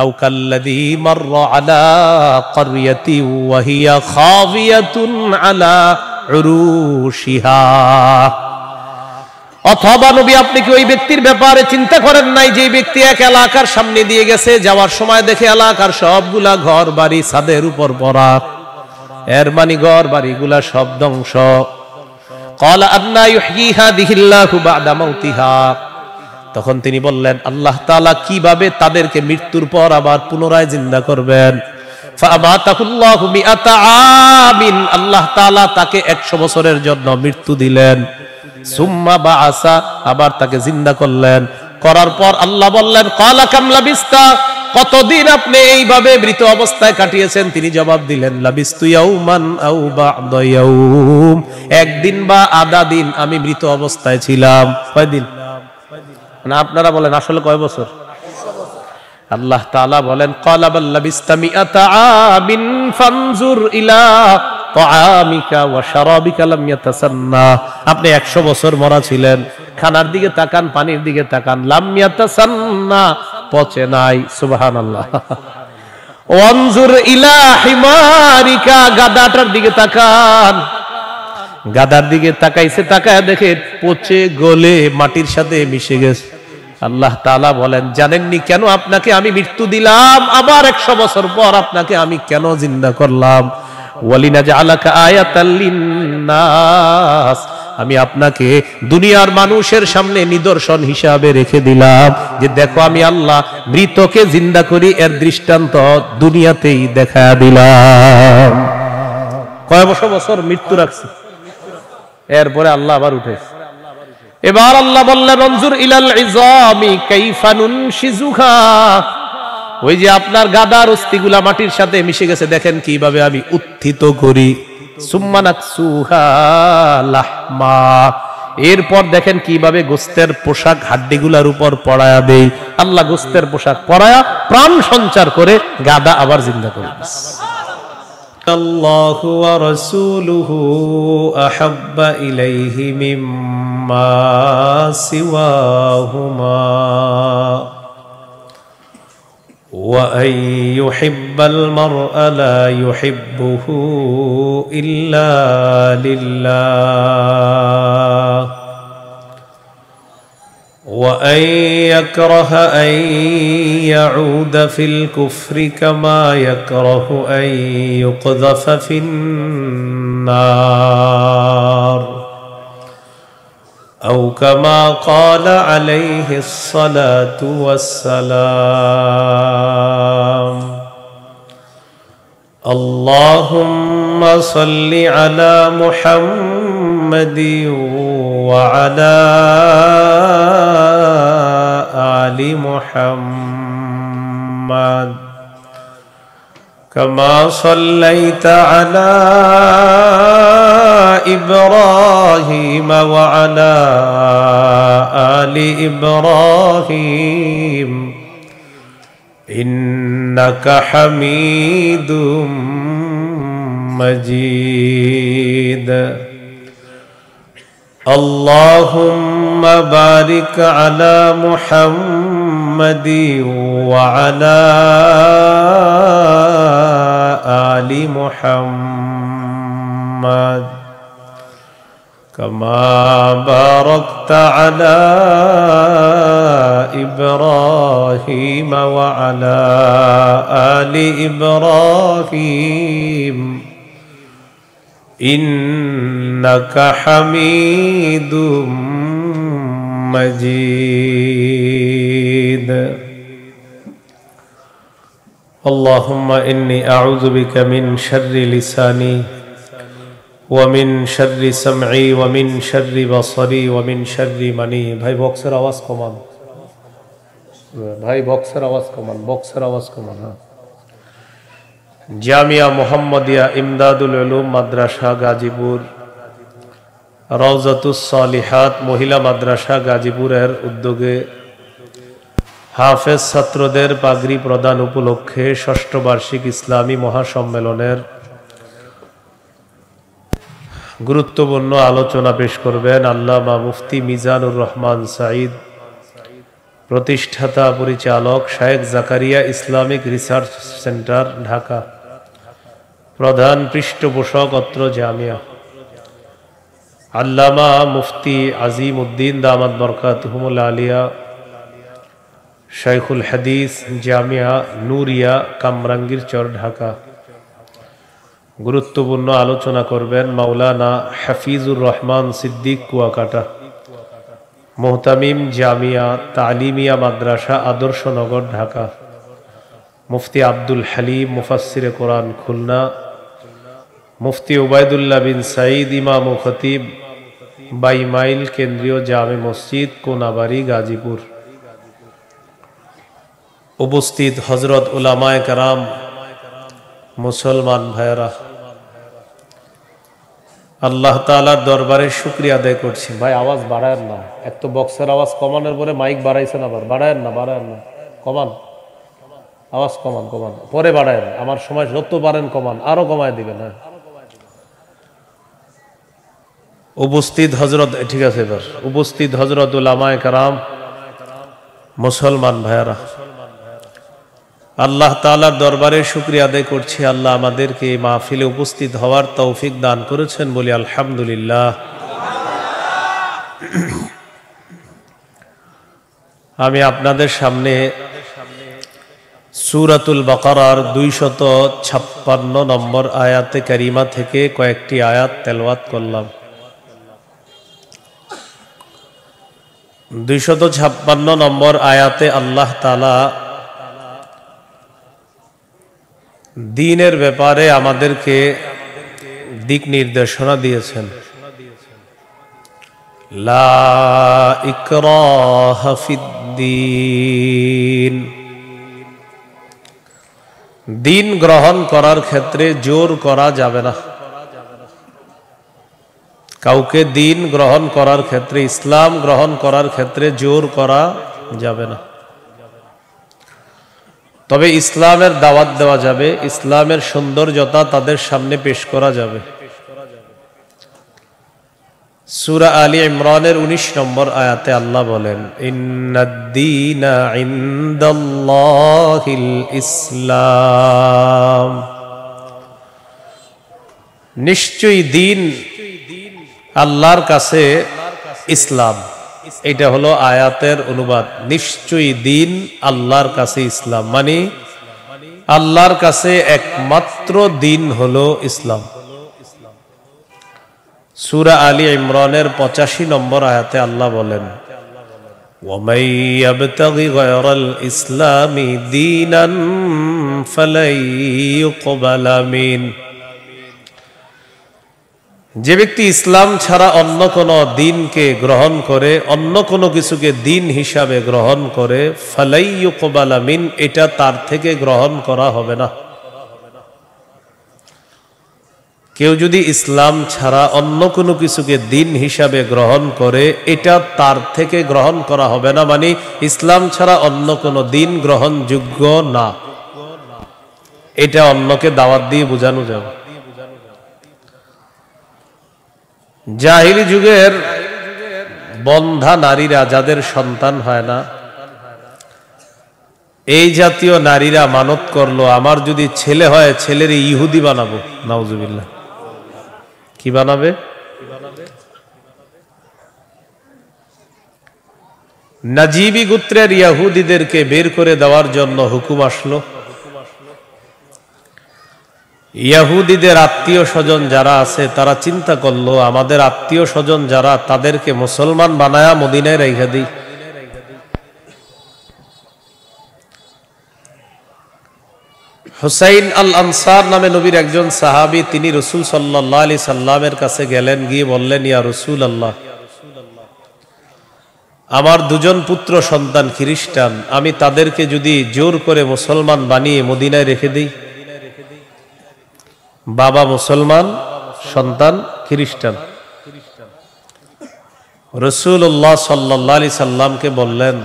أو كالذي مر على قرية وهي خاوية على عروشها অথবা নবী আপনি কি ওই ব্যক্তির ব্যাপারে চিন্তা করেন নাই যে ব্যক্তি এক এলাকার সামনে দিয়ে গেছে, যাওয়ার সময় দেখে এলাকার সবগুলা ঘর বাড়ি ছাদের উপর পড়া, এর মানে ঘর বাড়িগুলা সব ধ্বংস। ক্বালা আন্না ইউহয়ী হাযিহিল্লাহু বা'দা মাউতিহা, তখন তিনি বললেন আল্লাহ তাআলা কিভাবে তাদেরকে মৃত্যুর পর আবার পুনরায় জিন্দা করবেন। ফাআমাতাহুল্লাহু মিআতা আমিন, আল্লাহ তাআলা তাকে 100 বছরের জন্য মৃত্যু দিলেন। সুম্মা বাআসা, আবার তাকে জিন্দা করলেন। করার পর আল্লাহ বললেন ক্বালা কাম লাবিস্তা, কতদিন আপনি এইভাবে মৃত অবস্থায় কাটিয়েছেন? তিনি জবাব দিলেন লাবিস্তু ইয়াওমান আও বা'দা ইয়াওম, একদিন বা আধা দিন আমি মৃত অবস্থায় ছিলাম। কয়দিন? না আপনারা বলেন আসলে কয় বছর? আল্লাহ তাআলা বলেন ক্বালা বাল লাবিস্তা মিআতা আমিন ফানজুর ইলা তাআমিকা ওয়া শারাবিকা লাম ইয়াতাসান্না, আপনি 100 বছর মরা ছিলেন, খানার দিকে তাকান, পানির দিকে তাকান, লাম ইয়াতাসান্না, পচে নাই। সুবহানাল্লাহ। ওয়ানজুর ইলা হিমারিকা, গাদাটার দিকে তাকান, গাদার দিকে তাকাইছে, তাকায় দেখে পচে গলে মাটির সাথে মিশে গেছে। আল্লাহ তাআলা বলেন জানেননি কেন আপনাকে আমি মৃত্যু দিলাম, আবার 100 বছর পর আপনাকে আমি কেন জিন্দা করলাম? ওয়ালিনাজআলাকা আয়াতাল লিন্নাস, আমি আপনাকে দুনিয়ার মানুষের সামনে নিদর্শন হিসাবে রেখে দিলাম যে দেখো আমি আল্লাহ মৃতকে জিন্দা করি, এর দৃষ্টান্ত দুনিয়াতেই দেখা দিলাম। কয় বছর মৃত্যু রাখছি, এরপরে আল্লাহ আবার উঠেছে। এবার আল্লাহ বললেন অনজুর ইলাল ইযামি কাইফা নুনশিজুহা, ওই যে আপনার গাদার অস্থিগুলা মাটির সাথে মিশে গেছে, দেখেন কিভাবে আমি উত্থিত করি। সুম্মা নাকসুহা লাহমা, এরপর দেখেন কিভাবে গোস্তের পোশাক হাড্ডিগুলার উপর পড়ায়া দেই। আল্লাহ গোস্তের পোশাক পরায়া প্রাণ সঞ্চার করে গাদা আবার জিন্দা করে। আল্লাহু ওয়া রাসূলুহু আহাব্বা ইলাইহি মিম্মা সিওয়াহুমা ওয়া আন ইউহিব্বাল মারআ লা ইউহিব্বুহু ইল্লা লিল্লাহ وأن يكره أن يعود في الكفر كما يكره أن يقذف في النار أو كما قال عليه الصلاة والسلام اللهم صل على محمد وعلى آل محمد كما صليت على إبراهيم وعلى آل إبراهيم إنك حميد مجيد اللهم بارك على محمد وعلى آل محمد كما باركت على إبراهيم وعلى آل إبراهيم إنك حميد مجيد اللهم إني أعوذ بك من شر لساني ومن شر سمعي ومن شر بصري ومن شر مني। ভাই বক্সের আওয়াজ কমান, ভাই বক্সের আওয়াজ কমান, বক্সের আওয়াজ কমান। হ্যাঁ, জামিয়া মুহাম্মাদিয়া ইমদাদুল উলুম মাদ্রাসা গাজীপুর, রওজাতুস সালিহাত মহিলা মাদ্রাসা গাজীপুরের উদ্যোগে হাফেজ ছাত্রদের পাগড়ি প্রদান উপলক্ষে ষষ্ঠ বার্ষিক ইসলামী মহাসম্মেলনের গুরুত্বপূর্ণ আলোচনা পেশ করবেন আল্লামা মুফতি মিজানুর রহমান সাঈদ, প্রতিষ্ঠাতা পরিচালক শায়েখ Zakaria Islamic research centre, Dhaka. প্রধান পৃষ্ঠপোষক অত্র জামিয়া। আল্লামা মুফতি আজিম উদ্দিন দামাত বরকাতুহুমুল আলিয়া, শাইখুল হাদিস, জামিয়া নূরিয়া, কামরাঙ্গীরচর, ঢাকা। গুরুত্বপূর্ণ আলোচনা করবেন মাওলানা হাফিজুর রহমান সিদ্দিক, কুয়াকাটা। মুহতামিম জামিয়া তালিমিয়া মাদ্রাসা, আদর্শনগর, ঢাকা। মুফতি আব্দুল হালিম মুফাসসিরে কোরআন, খুলনা। মুফতি উবাইদুল্লাহ বিন সাঈদ ইমাম ও খতিব, 22 মাইল কেন্দ্রীয় জামে মসজিদ, কোনাবাড়ি, গাজীপুর। উপস্থিত হযরত উলামায়ে কেরাম, মুসলমান ভাইয়েরা, আল্লাহ তাআলার দরবারে শুকরিয়া আদায় করছি। ভাই আওয়াজ বাড়ায়েন না, এক তো বক্সের আওয়াজ কমানোর পরে মাইক বাড়াইছেন, আবার বাড়ায়েন না, কমান, আওয়াজ কমান, পরে বাড়ায়েন, আমার সময় যত পারেন কমান, আরো কমায় দিবেন। হ্যাঁ, উপস্থিত হযরত, ঠিক আছে এবার, উপস্থিত হযরত উলামায়ে কেরাম, মুসলমান ভাইয়েরা, আল্লাহ তাআলার দরবারে শুকরিয়া আদায় করছি। আল্লাহ আমাদেরকে এই মাহফিলে উপস্থিত হওয়ার তৌফিক দান করেছেন, বলি আলহামদুলিল্লাহ। আমি আপনাদের সামনে সূরাতুল বাকারার 256 নম্বর আয়াতে কারিমা থেকে কয়েকটি আয়াত তেলাওয়াত করলাম। 256 নম্বর আয়াতে আল্লাহ তাআলা দ্বীনের ব্যাপারে আমাদেরকে দিক নির্দেশনা দিয়েছেন। লা ইকরাহা ফিদ্দীন, দ্বীন গ্রহণ করার ক্ষেত্রে জোর করা যাবে না। কাউকে দ্বীন গ্রহণ করার ক্ষেত্রে, ইসলাম গ্রহণ করার ক্ষেত্রে জোর করা যাবে না। তবে ইসলামের দাওয়াত দেওয়া যাবে, ইসলামের সৌন্দর্যতা তাদের সামনে পেশ করা যাবে। সূরা আলী ইমরানের 19 নম্বর আয়াতে আল্লাহ বলেন, ইন্নাদ-দীনা ইনদাল্লাহিল ইসলাম, নিশ্চয়ই দ্বীন আল্লাহর কাছে ইসলাম। এটা হলো আয়াতের অনুবাদ। নিশ্চয়ই দ্বীন আল্লাহর কাছে ইসলাম, মানে আল্লাহর কাছে একমাত্র দ্বীন হলো ইসলাম। সূরা আলী ইমরানের 85 নম্বর আয়াতে আল্লাহ বলেন, وَمَن يَبْتَغِ غَيْرَ الْإِسْلَامِ دِينًا فَلَن يُقْبَلَ مِنْهُ, যে ব্যক্তি ইসলাম ছাড়া অন্য কোনো দ্বীনকে গ্রহণ করে, অন্য কোনো কিছুকে দ্বীন হিসাবে গ্রহণ করে, ফালাই ইউকবালা মিন, এটা তার থেকে গ্রহণ করা হবে না। কেউ যদি ইসলাম ছাড়া অন্য কোনো কিছুকে দ্বীন হিসাবে গ্রহণ করে, এটা তার থেকে গ্রহণ করা হবে না, মানে ইসলাম ছাড়া অন্য কোনো দ্বীন গ্রহণযোগ্য না। এটা অন্যকে দাওয়াত দিয়ে বোঝানো যাবে। জাহিলি যুগের বন্ধা নারীরা, যাদের সন্তান হয় না, এই জাতীয় নারীরা মানত করলো, আমার যদি ছেলে হয় ছেলের ইহুদি বানাবো। নাউজুবিল্লাহ। কি বানাবে? নাজিবি গোত্রের ইহুদিদেরকে বের করে দেওয়ার জন্য হুকুম আসলো। ইহুদিদের আত্মীয় স্বজন যারা আছে তারা চিন্তা করলো, আমাদের আত্মীয় স্বজন যারা, তাদেরকে মুসলমান বানায়া মদিনায় রেখে দিই। হুসাইন আল আনসার নামে নবীর একজন সাহাবী, তিনি রাসূল সাল্লাল্লাহু আলাইহি সাল্লামের কাছে গেলেন, গিয়ে বললেন, ইয়া রাসূলুল্লাহ, আমার দুজন পুত্র সন্তান খ্রিস্টান, আমি তাদেরকে যদি জোর করে মুসলমান বানিয়ে মদিনায় রেখে দিই। বাবা মুসলমান, সন্তান খ্রিস্টান। রাসূলুল্লাহ সাল্লাল্লাহু আলাইহি সাল্লামকে বললেন,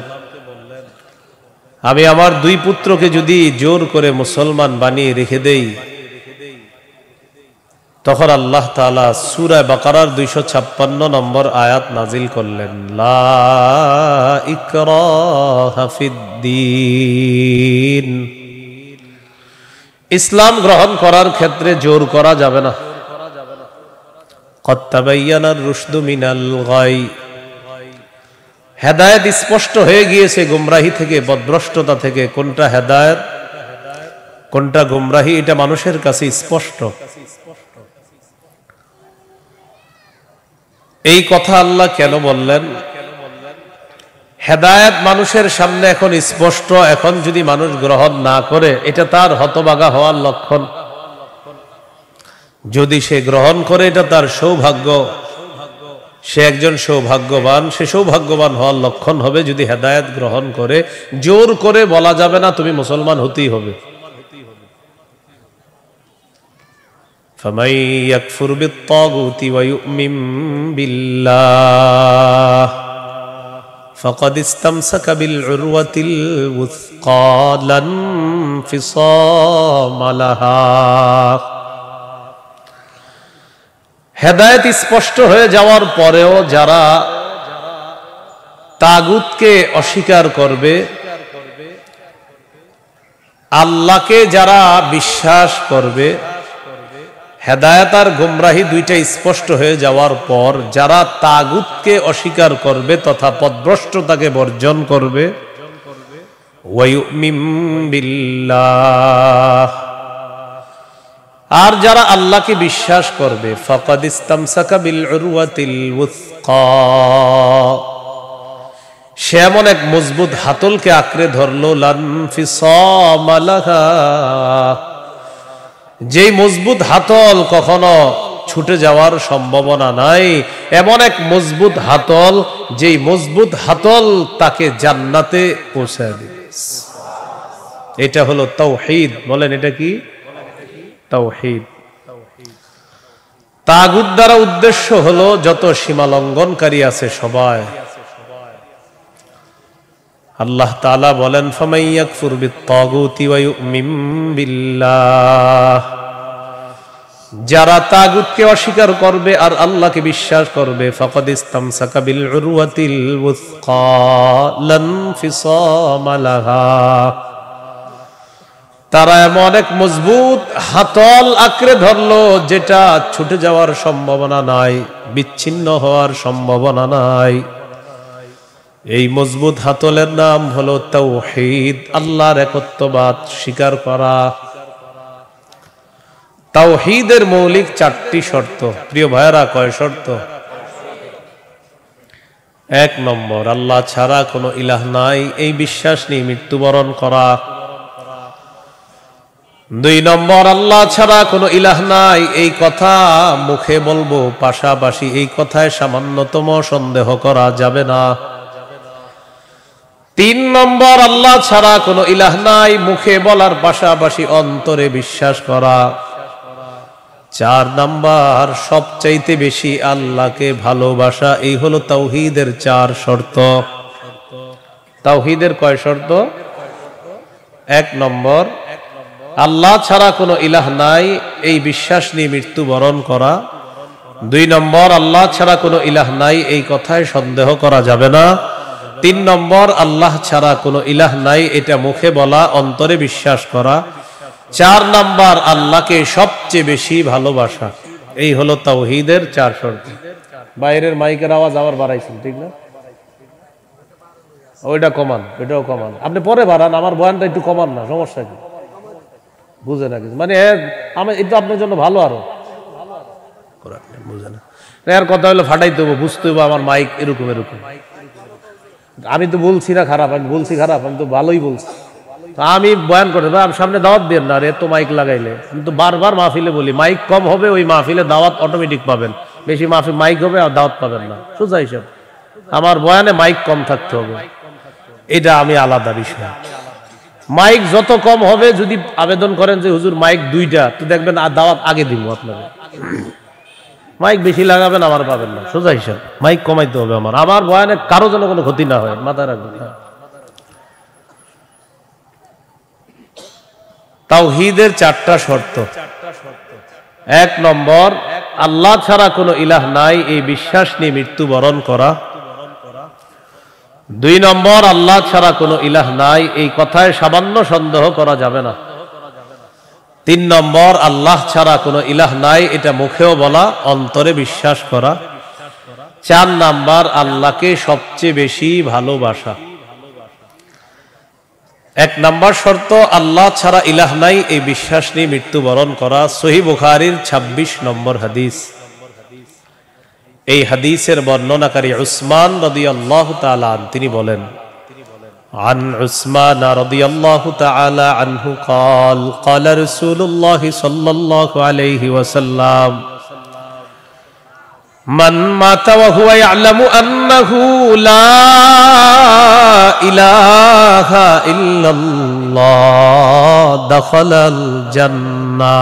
আমি আমার দুই পুত্রকে যদি জোর করে মুসলমান বানিয়ে রেখে দেই, তখন আল্লাহ তাআলা সূরা বাকারার 256 নম্বর আয়াত নাজিল করলেন, লা ইকরাহা ফিদ্দীন। ইসলাম গ্রহণ করার ক্ষেত্রে জোর করা যাবে না। কদ তাবায়্যানার রুশদু মিনাল গাই, হেদায়েত স্পষ্ট হয়ে গিয়েছে গুমরাহি থেকে, পথভ্রষ্টতা থেকে। কোনটা হেদায়েত কোনটা গুমরাহি এটা মানুষের কাছে স্পষ্ট। এই কথা আল্লাহ কেন বললেন? হেদায়েত মানুষের সামনে এখন স্পষ্ট, এখন যদি মানুষ গ্রহণ না করে এটা তার হতভাগা হওয়ার লক্ষণ। যদি সে গ্রহণ করে এটা তার সৌভাগ্য, সে একজন সৌভাগ্যবান, সে সৌভাগ্যবান হওয়ার লক্ষণ হবে যদি হেদায়েত গ্রহণ করে। জোর করে বলা যাবে না তুমি মুসলমান হতেই হবে। فَمَن يَكْفُرْ بِالطَّاغُوتِ وَيُؤْمِن بِاللَّهِ فَقَدِ اسْتَمْسَكَ بِالْعُرْوَةِ الْوُثْقَى لَا انفِصَامَ لَهَا। হেদায়েত স্পষ্ট হয়ে যাওয়ার পরেও যারা তাগুতকে অস্বীকার করবে, আল্লাহকে যারা বিশ্বাস করবে, হেদায়েত আর গুমরাহি দুইটা স্পষ্ট হয়ে যাওয়ার পর যারা তাগুতকে অস্বীকার করবে তথা পথভ্রষ্টতাকে বর্জন করবে, ওয়ায়ুমিন বিল্লাহ, আর যারা আল্লাহকে বিশ্বাস করবে, ফাকাদ ইসতামসাকা বিল উরওয়াতিল উসকা, সে এমন এক মজবুত হাতলকে আঁকড়ে ধরলো, লান ফিসামা লাহা, যেই মজবুত হাতল কখনো ছুটে যাওয়ার সম্ভাবনা নাই। এমন এক মজবুত হাতল, যেই মজবুত হাতল তাকে জান্নাতে পৌঁছায় দিবে। এটা হলো তাওহীদ। বলেন এটা কি? তাওহীদ। তাগুত দ্বারা উদ্দেশ্য হলো যত সীমা লঙ্ঘনকারী আছে সবাই। আল্লাহ তাআলা বলেন, ফামান ইয়াকফুর বিত-তাগুতি ওয়া ইউমিন বিল্লাহ, যারা তাগুতকে অস্বীকার করবে আর আল্লাহকে বিশ্বাস করবে, ফাকাদ ইসতামসাকা বিল উরওয়াতিল উসকা লা ইনফিসামা লাহা, তারা এমন এক মজবুত হাতল আঁকড়ে ধরলো যেটা ছুটে যাওয়ার সম্ভাবনা নাই, বিচ্ছিন্ন হওয়ার সম্ভাবনা নাই। এই মজবুত হাতলের নাম হলো তাওহীদ, আল্লাহর একত্ববাদ স্বীকার করা। তাওহীদের মৌলিক 4টি শর্ত। প্রিয় ভাইরা, কয় শর্ত? 1 নম্বর, আল্লাহ ছাড়া কোনো ইলাহ নাই, এই বিশ্বাস নিয়ে মৃত্যুবরণ করা। 2 নম্বর, আল্লাহ ছাড়া কোনো ইলাহ নাই এই কথা মুখে বলবো, পাশাপাশি এই কথায় সামান্যতম সন্দেহ করা যাবে না। 3 নম্বর, আল্লাহ ছাড়া কোনো ইলাহ নাই মুখে বলার পাশাপাশি অন্তরে বিশ্বাস করা। 4 নম্বর, সবচাইতে বেশি আল্লাহকে ভালোবাসা। এই হলো তাওহীদের 4 শর্ত। তাওহীদের কয় শর্ত? 1 নম্বর, আল্লাহ ছাড়া কোনো ইলাহ নাই এই বিশ্বাস নিয়ে মৃত্যুবরণ করা। 2 নম্বর, আল্লাহ ছাড়া কোনো ইলাহ নাই এই কথায় সন্দেহ করা যাবে না। 3 নম্বর, আল্লাহ ছাড়া কোনো ইলাহ নাই এটা মুখে বলা, অন্তরে বিশ্বাস করা। 4 নম্বর, আল্লাহকে সবচেয়ে বেশি ভালোবাসা। এই হলো তাওহীদের 4 শর্ত। বাইরের মাইকের আওয়াজ আবার বাড়াইছেন, ঠিক না? ওইটা কমান, ওইটাও কমান। আপনি পরে বাড়ান, আমার বয়ানটা একটু কমান না, সমস্যা কি? বুঝে না কিছু, মানে আমি এটা আপনার জন্য ভালো, আরো বুঝে না। এর কথা হলো ফাটাইতে হবো, বুঝতে হবো আমার মাইক এরকম এরকম। আমি তো বলছি না খারাপ, আমি বলছি খারাপ? আমি তো ভালোই বলছি। আমি বয়ান করে আমি সামনে দাওয়াত দিয়ে না, এত মাইক লাগাইলে। আমি তো বারবার মাহফিলে বলি, মাইক কম হবে ওই মাহফিলে দাওয়াত অটোমেটিক পাবেন, বেশি মাহফিল মাইক হবে আর দাওয়াত পাবেন না, সোজা হিসাব। আমার বয়ানে মাইক কম থাকতে হবে, এটা আমি আলাদা বিষয়। মাইক যত কম হবে, যদি আবেদন করেন যে হুজুর মাইক 2টা, তো দেখবেন দাওয়াত আগে দিব আপনাকে। মাইক বেশি লাগাবেন, আমার পাবেন না, সোজা হিসাব। মাইক কমাইতে হবে আমার, আমার বয়ানে কারো যেন কোনো ক্ষতি না হয়, মাথায় রাখবেন। তাওহীদের 4টা শর্ত। এক নম্বর, আল্লাহ ছাড়া কোনো ইলাহ নাই এই বিশ্বাস নিয়ে মৃত্যুবরণ করা। দুই নম্বর, আল্লাহ ছাড়া কোনো ইলাহ নাই এই কথায় সামান্য সন্দেহ করা যাবে না। তিন নম্বর, আল্লাহ ছাড়া কোনো ইলাহ নাই এটা মুখেও বলা, অন্তরে বিশ্বাস করা। চার নাম্বার, আল্লাহকে সবচেয়ে বেশি ভালোবাসা। এক নাম্বার শর্ত, আল্লাহ ছাড়া ইলাহ নাই এই বিশ্বাস নিয়ে মৃত্যুবরণ করা। সহিহ বুখারীর 26 নম্বর হাদিস। এই হাদিসের বর্ণনাকারী উসমান রাদিয়াল্লাহু তাআলা আনহু, তিনি বলেন, عن عثمان رضي الله تعالى عنه قال قال رسول الله صلى الله عليه وسلم من مات وهو يعلم أنه لا إله إلا الله دخل الجنة।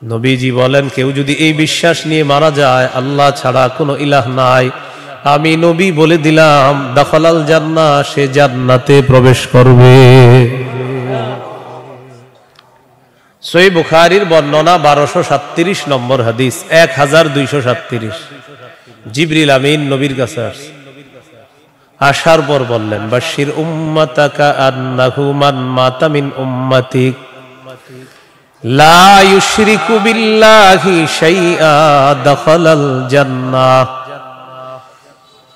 নবীজি বলেন, কেউ যদি এই বিশ্বাস নিয়ে মারা যায় আল্লাহ ছাড়া কোনো ইলাহ নাই, আমি নবী বলে দিলাম দাখালাল জান্নাহ, সে জান্নাতে প্রবেশ করবে। সহিহ বুখারীর বর্ণনা 1237 নম্বর হাদিস, 1237। জিবরিল আমিন নবীর কাছে আসছে, আসার পর বললেন, বাশির উম্মাতাকা আন্নাহু মান মাতা মিন উম্মাতিক লা ইউশরিকু বিল্লাহি শাইআ দাখালাল জান্নাহ।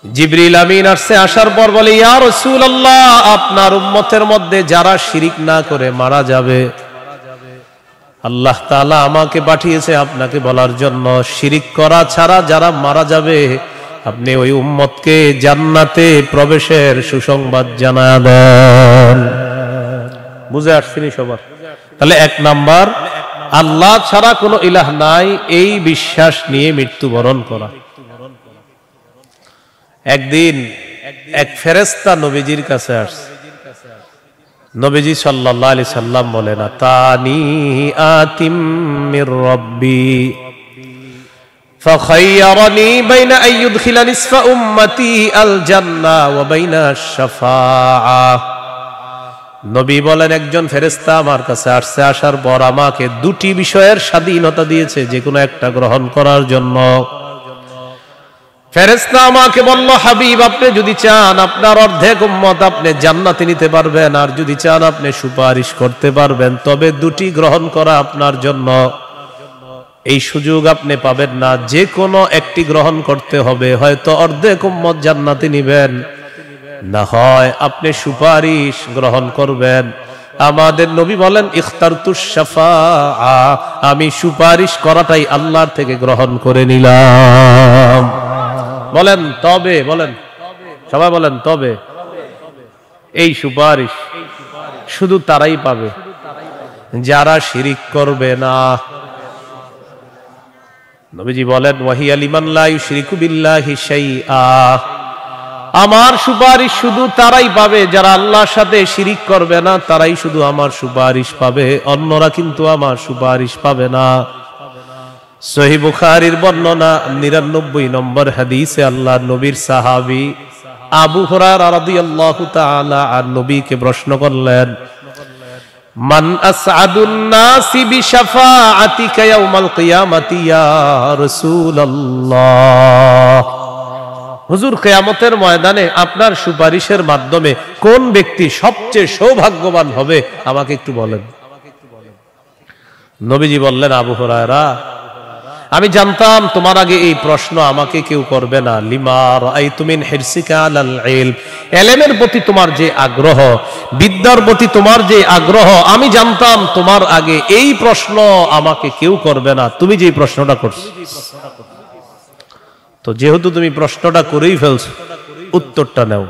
জিবরিল আমিন আসছে, আসার পর বলে, ইয়া রাসূলুল্লাহ, আপনার উম্মতের মধ্যে যারা শিরিক না করে মারা যাবে, আল্লাহ তাআলা আমাকে পাঠিয়েছে আপনাকে বলার জন্য, শিরিক করা ছাড়া যারা মারা যাবে আপনি ওই উম্মতকে জান্নাতে প্রবেশের সুসংবাদ জানায় দেন। বুঝে আসছেনি সবার? তাহলে এক নাম্বার, আল্লাহ ছাড়া কোনো ইলাহ নাই এই বিশ্বাস নিয়ে মৃত্যুবরণ করা। একদিন এক ফেরেশতা নবীজির কাছে আসছে। নবীজি সাল্লাল্লাহু আলাইহি সাল্লাম বলেন, আতানি আতিম মির রাব্বি ফাখায়্যারানি বাইনা আন ইউদখিলা নিসফা উম্মতি আল জান্নাহ ওয়া বাইনা আশ-শাফাআহ। নবী বলেন, একজন ফেরেশতা আমার কাছে আসছে, আসার পর আমাকে দুটি বিষয়ের স্বাধীনতা দিয়েছে যে কোনো একটা গ্রহণ করার জন্য। ফেরেশতা আমাকে বলল, হাবিব, আপনি যদি চান আপনার অর্ধেক উম্মত আপনি জান্নাতে নিতে পারবেন, আর যদি চান আপনি সুপারিশ করতে পারবেন, তবে দুটি গ্রহণ করা আপনার জন্য। এই সুযোগ আপনি পাবেন না, যে কোনো একটি গ্রহণ করতে হবে। হয়তো অর্ধেক উম্মত জান্নাতে নিবেন, না হয় আপনি সুপারিশ গ্রহণ করবেন। আমাদের নবী বলেন, ইখতারতুশ শাফাআ, আমি সুপারিশ করাটাই আল্লাহর থেকে গ্রহণ করে নিলাম। বলেন তবে, বলেন সবাই বলেন তবে। এই সুপারিশ শুধু তারাই পাবে যারা শিরিক করবে না। নবীজি বলেন, ওয়াহিয়া লিমান লা ইউশরিকু বিল্লাহি শাইআ, আমার সুপারিশ শুধু তারাই পাবে যারা আল্লাহর সাথে শিরিক করবে না, তারাই শুধু আমার সুপারিশ পাবে, অন্যরা কিন্তু আমার সুপারিশ পাবে না। সহিহ বুখারীর বর্ণনা 99 নম্বর হাদিসে আল্লাহর নবীর সাহাবী আবু হুরায়রা রাদিয়াল্লাহু তাআলা আর নবীকে প্রশ্ন করলেন, মান আসআদুন নাসি বিশাফাআতিকা ইয়াউমাল কিয়ামাতি ইয়া রাসূলুল্লাহ। হুজুর, কিয়ামতের ময়দানে আপনার সুপারিশের মাধ্যমে কোন ব্যক্তি সবচেয়ে সৌভাগ্যবান হবে আমাকে একটু বলেন। নবীজি বললেন, আবু হুরায়রা, আমি জানতাম তোমার আগে এই প্রশ্ন আমাকে কেউ করবে না। লিমা রাআইতু মিন হিরসিকা আলাল ইলম, ইলমের প্রতি তোমার যে আগ্রহ, বিদ্যার প্রতি তোমার যে আগ্রহ, আমি জানতাম তোমার আগে এই প্রশ্ন আমাকে কেউ করবে না, তুমি যে প্রশ্নটা করছো। তো যেহেতু তুমি প্রশ্নটা করেই ফেলছো, উত্তরটা নাও।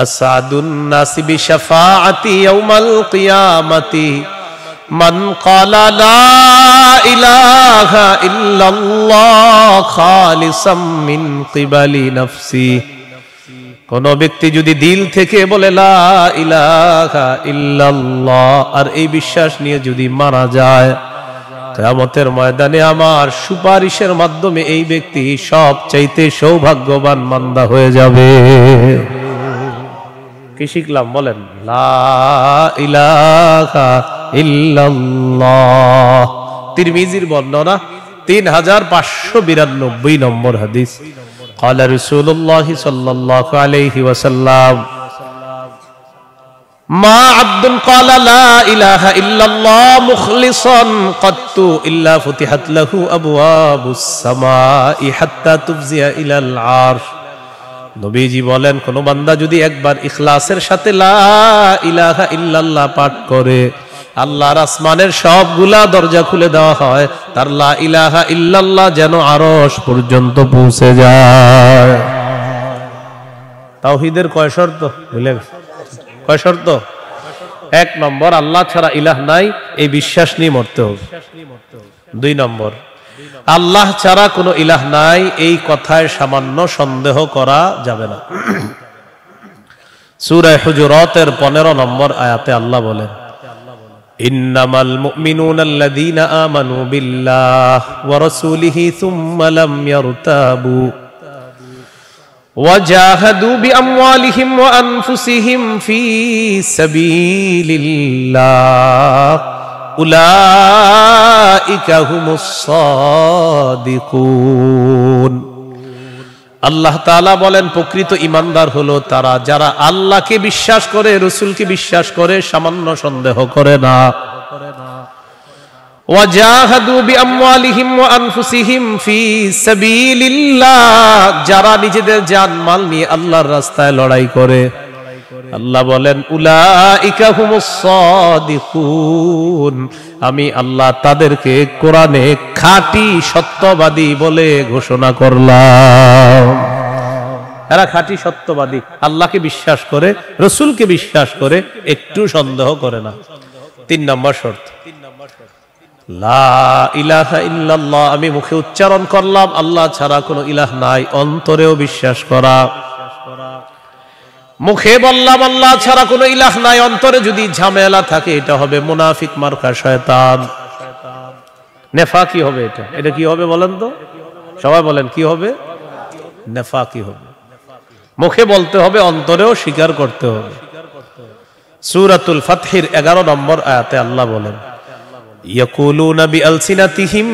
আসাদুন নাসি বিশাফাআতি ইয়াউমাল কিয়ামাতি মান ক্বালা লা ইলাহা ইল্লাল্লাহ খালিসাম মিন কিবালি নাফসি। কোন ব্যক্তি যদি দিল থেকে বলে লা ইলাহা ইল্লাল্লাহ আর এই বিশ্বাস নিয়ে যদি মারা যায়, কিয়ামতের ময়দানে আমার সুপারিশের মাধ্যমে এই ব্যক্তি সবচাইতে সৌভাগ্যবান বান্দা হয়ে যাবে। কি শিখলাম বলেন? লা ইলাহা ইল্লাল্লাহ। তিরমিজির বর্ণনা 3592 নম্বর হাদিস। قال رسول الله صلى الله عليه وسلم ما عبد قال لا إله إلا الله مخلصا قط إلا فتحت له أبواب السماء حتى تفزع إلى العرش। নবীজি বলেন, কোন বান্দা যদি একবার ইখলাসের সাথে লা ইলাহা ইল্লাল্লাহ পাঠ করে, আল্লাহর আসমানের সবগুলা দরজা খুলে দেওয়া হয়, তার লা ইলাহা ইল্লাল্লাহ যেন আরশ পর্যন্ত পৌঁছে যায়। তাওহীদের কয় শর্ত ভুলে গেছে? কয় শর্ত? 1 নম্বর, আল্লাহ ছাড়া ইলাহ নাই, এই বিশ্বাস নিয়ে মরতে হবে। 2 নম্বর, আল্লাহ ছাড়া কোনো ইলাহ নাই, এই কথায় সামান্য সন্দেহ করা যাবে না। সূরা হুজুরাতের 15 নম্বর আয়াতে আল্লাহ বলেন, ইন্নামাল মুমিনুনা আল্লাযীনা আমানু বিল্লাহি ওয়া রাসূলিহি সুম্মা লাম ইয়ারতাবু وجاهدوا بأموالهم وأنفسهم في سبيل الله أولئك هم الصادقون। আল্লাহ তাআলা বলেন, প্রকৃত ঈমানদার হলো তারা যারা আল্লাহকে বিশ্বাস করে, রাসূলকে বিশ্বাস করে, সামান্য সন্দেহ করে না। ওয়াজাহাদু বিআমওয়ালিহিম ওয়া আনফুসিহিম ফি সাবিলিল্লাহ, যারা নিজেদের জান মাল নিয়ে আল্লাহর রাস্তায় লড়াই করে। আল্লাহ বলেন, উলাইকা হুমুস সাদিকুন, আমি আল্লাহ তাদেরকে কোরআনে খাঁটি সত্যবাদী বলে ঘোষণা করলাম। এরা খাঁটি সত্যবাদী, আল্লাহকে বিশ্বাস করে, রাসূলকে বিশ্বাস করে, একটু সন্দেহ করে না। 3 নম্বর শর্ত, লা ইলাহা ইল্লাল্লাহ, আমি মুখে উচ্চারণ করলাম আল্লাহ ছাড়া কোনো ইলাহ নাই, অন্তরেও বিশ্বাস করা। মুখে বললাম আল্লাহ ছাড়া কোনো ইলাহ নাই, অন্তরে যদি ঝামেলা থাকে এটা হবে মুনাফিক মার্কা শয়তান, নেফাকি হবে। এটা কি হবে বলেন তো? সবাই বলেন কি হবে? নেফাকি হবে। মুখে বলতে হবে, অন্তরেও স্বীকার করতে হবে। সূরাতুল ফাতহির 11 নম্বর আয়াতে আল্লাহ বলেন, ইয়াকুলুনা বিআলসিনাতিহিম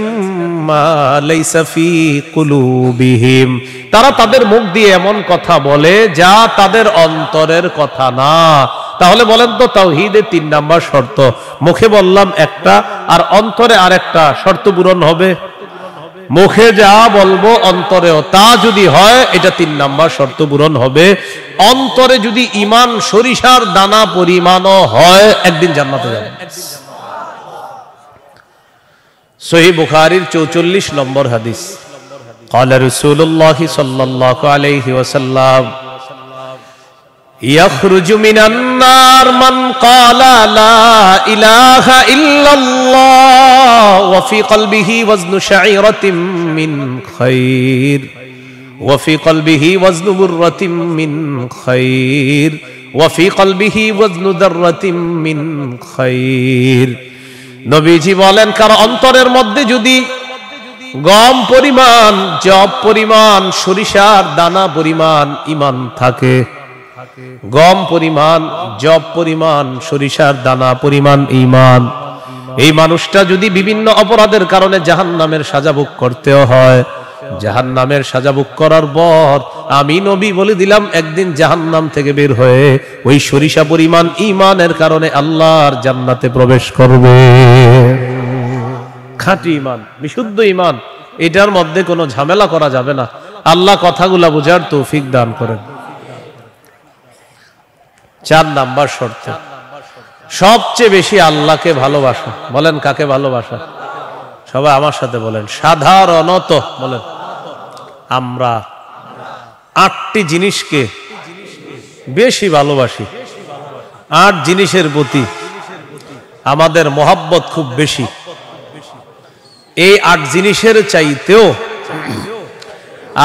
মা লাইসা ফি কুলুবিহিম, তারা তাদের মুখ দিয়ে এমন কথা বলে যা তাদের অন্তরের কথা না। তাহলে বলেন তো, তাওহীদের 3 নাম্বার শর্ত, মুখে বললাম একটা আর অন্তরে আরেকটা, শর্ত পূরণ হবে? মুখে যা বলবো অন্তরেও তা যদি হয়, এটা 3 নাম্বার শর্ত পূরণ হবে। অন্তরে যদি ঈমান সরিষার দানা পরিমাণও হয়, একদিন জান্নাতে যাবেন। সহিহ বুখারীর 44 নম্বর হাদিস, قال رسول الله صلى الله عليه وسلم يخرج من النار من قال لا إله إلا الله وفي قلبه وزن شعيرة من خير وفي قلبه وزن برة من خير وفي قلبه وزن ذرة من خير। নবীজি বলেন, কারণ অন্তরের মধ্যে যদি গম পরিমাণ, জব পরিমাণ, সরিষার দানা পরিমাণ ঈমান থাকে, গম পরিমাণ, জব পরিমাণ, সরিষার দানা পরিমাণ ঈমান, এই মানুষটা যদি বিভিন্ন অপরাধের কারণে জাহান্নামের সাজা ভোগ করতেও হয়, জাহান্নামের সাজা ভোগ করার পর আমি নবী বলে দিলাম, একদিন জাহান্নাম থেকে বের হয়ে ওই সরিষা পরিমাণ ঈমানের কারণে আল্লাহর জান্নাতে প্রবেশ করবে। খাঁটি ঈমান, বিশুদ্ধ ঈমান, এটার মধ্যে কোনো ঝামেলা করা যাবে না। আল্লাহ কথাগুলা বুঝার তৌফিক দান করেন। 4 নাম্বার শর্ত, সবচেয়ে বেশি আল্লাহকে ভালোবাসা। বলেন কাকে ভালোবাসা? সবাই আমার সাথে বলেন, সাধারণত বলেন, আমরা 8টি জিনিসকে বেশি ভালোবাসি। 8 জিনিসের প্রতি আমাদের মহব্বত খুব বেশি। এই 8 জিনিসের চাইতেও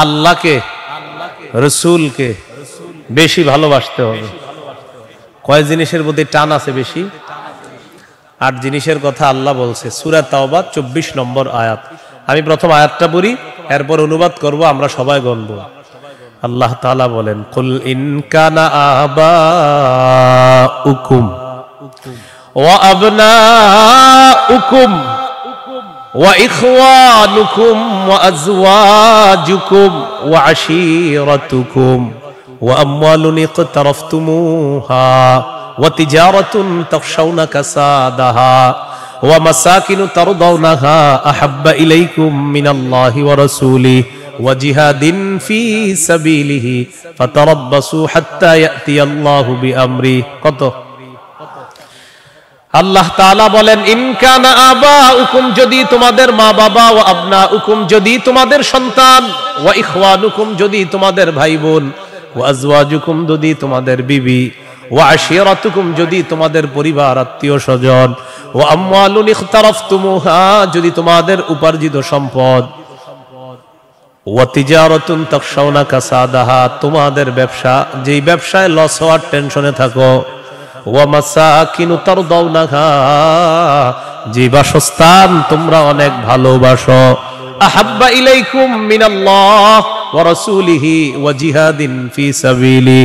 আল্লাহকে, রাসূলকে বেশি ভালোবাসতে হবে। কয় জিনিসের প্রতি টান আছে বেশি? 8 জিনিসের কথা আল্লাহ বলছে সূরা তাওবা 24 নম্বর আয়াত। আমি প্রথম আয়াতটা পড়ি, এরপর অনুবাদ করব, আমরা সবাই গণব। আল্লাহ তাআলা বলেন, কুল ইন কানা আবাউকুম ওয়া আবনাউকুম ওয়া ইখওয়ানুকুম ওয়া আজওয়াজুকুম ওয়া আশীরাতুকুম ওয়া আমওয়ালুন ইকতারাফতুমুহা ওয়া তিজারাতুন তাখশাউনা কাসাদাহা ওয়া মাসাকিনু তারদাউনাহা আহাব্বা ইলাইকুম মিনাল্লাহি ওয়া রাসূলিহি ওয়া জিহাদিন ফি সাবিলিহি ফাতারাব্বাসু হাত্তা ইয়াতিয়াল্লাহু বিআমরি। কত? আল্লাহ তাআলা বলেন, ইন কানা আবাউকুম, যদি তোমাদের মা বাবা, ওয়া আবনাউকুম, যদি তোমাদের সন্তান, ওয়া ইখওয়ানুকুম, যদি তোমাদের ভাই বোন, ওয়া আজওয়াজুকুম, যদি তোমাদের বিবি, ওয়া আশীরাতুকুম, যদি তোমাদের পরিবার আত্মীয় স্বজন, ওয়া আমওয়ালুন ইখতারাফতুমুহা, যদি তোমাদের উপার্জিত সম্পদ, ওয়া তিজারাতুন তাখশাউনা কাসাদাহা, তোমাদের ব্যবসা, যেই ব্যবসায় লস হওয়ার টেনশনে থাকো, ওয়া মাসাকিনু তারদাউনাহা, যে বাসস্থান তোমরা অনেক ভালোবাসো, আহাব্বা ইলাইকুম মিনাল্লাহ ওয়া রাসূলিহি ওয়া জিহাদিন ফি সাবিলি।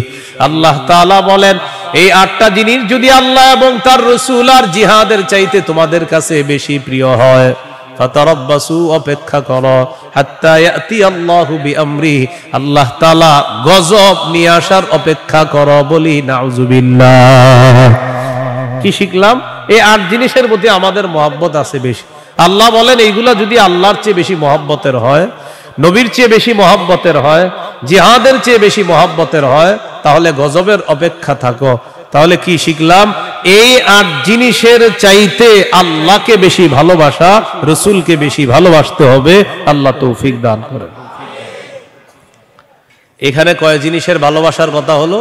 আল্লাহ তাআলা বলেন, এই 8টা জিনিস যদি আল্লাহ এবং তার রাসূল আর জিহাদের চাইতে তোমাদের কাছে বেশি প্রিয় হয়, ফাতারাব্বাসু, অপেক্ষা করো, হাত্তা ইয়াতিয়াল্লাহু বিআমরি, আল্লাহ তাআলা গজব নিয়ে আসার অপেক্ষা করো। বলি নাউযুবিল্লাহ। কি শিখলাম? এই 8 জিনিসের প্রতি আমাদের মহব্বত আছে বেশি। আল্লাহ বলেন, এইগুলা যদি আল্লাহর চেয়ে বেশি মহব্বতের হয়, নবীর চেয়ে বেশি মহব্বতের হয়, জিহাদের চেয়ে বেশি মহব্বতের হয়, তাহলে গজবের অপেক্ষা থাকো। তাহলে কি শিখলাম? এই 8 জিনিসের চাইতে আল্লাহকে বেশি ভালোবাসা, রাসূলকে বেশি ভালোবাসতে হবে। আল্লাহ তৌফিক দান করেন। এখানে কয় জিনিসের ভালোবাসার কথা হলো?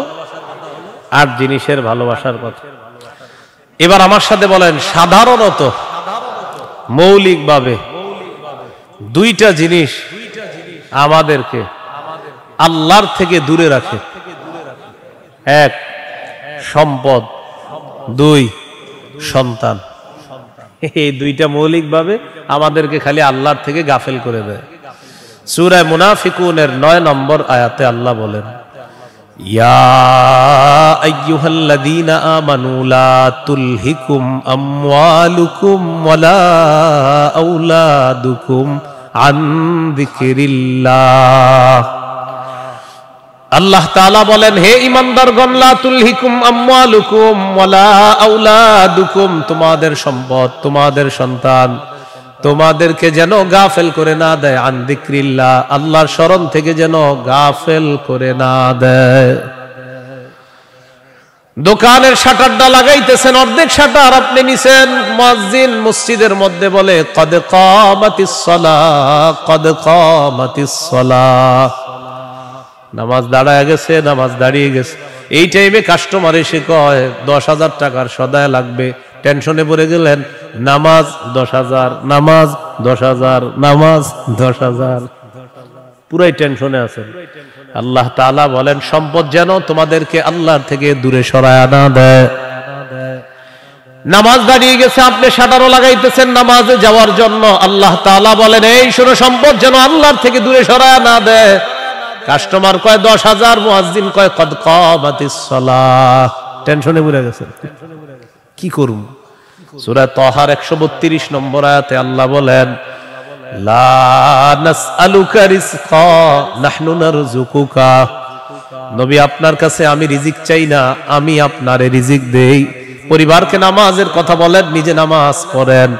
8 জিনিসের ভালোবাসার কথা। এবার আমার সাথে বলেন, সাধারণত মৌলিকভাবে 2টা জিনিস আমাদেরকে আল্লাহর থেকে দূরে রাখে। 1, সম্পদ, 2, সন্তান। এই 2টা মৌলিকভাবে আমাদেরকে খালি আল্লাহর থেকে গাফেল করে দেয়। সূরা মুনাফিকুনের 9 নম্বর আয়াতে আল্লাহ বলেন, ইয়া আইয়ুহাল্লাযীনা আমানু লা তুলহিকুম আমওয়ালুকুম ওয়ালা আওলাদুকুম আন যিকরিল্লাহ। আল্লাহ তাআলা বলেন, হে ঈমানদারগণ, লা তুলহিকুম আমওয়ালুকুম ওয়ালা আওলাদুকুম, তোমাদের সম্পদ, তোমাদের সন্তান তোমাদেরকে যেন গাফেল করে না দেয়, আন যিকরিল্লাহ, আল্লাহর স্মরণ থেকে যেন গাফেল করে না দেয়। দোকানের শাটারটা লাগাইতেছেন, অর্ধেক শাটার আপনি নিছেন, মুয়াজ্জিন মসজিদের মধ্যে বলে, কদ কামাতিস সালাহ, কদ কামাতিস সালাহ, নামাজ দাঁড়ায় গেছে, নামাজ দাঁড়িয়ে গেছে। এই টাইমে কাস্টমার এসে কয় 10,000 টাকার সদায় লাগবে। টেনশনে পড়ে গেলেন, নামাজ 10,000, নামাজ 10,000, নামাজ 10,000, পুরাই টেনশনে আছেন। আল্লাহ তাআলা বলেন, সম্পদ যেন তোমাদেরকে আল্লাহর থেকে দূরে সরায় না দেয়। নামাজ দাঁড়িয়ে গেছে, আপনি শাটারও লাগাইতেছেন নামাজে যাওয়ার জন্য। আল্লাহ তাআলা বলেন, এই শোনো, সম্পদ যেন আল্লাহর থেকে দূরে সরায় না দেয়। কাস্টমার কয় 10,000, মুয়াজ্জিন কয় কদ কামাতিস সালাহ। টেনশনে পড়ে গেছেন, কি করুন? সূরা তাহার 132 নম্বর আয়াতে আল্লাহ বলেন, লা নাসআলুকা রিজকা নাহনু নারযুকুকা, নবী আপনার কাছে আমি রিজিক চাই না, আমি আপনারে রিজিক দেই। পরিবারকে নামাজের কথা বলেন, নিজে নামাজ পড়েন।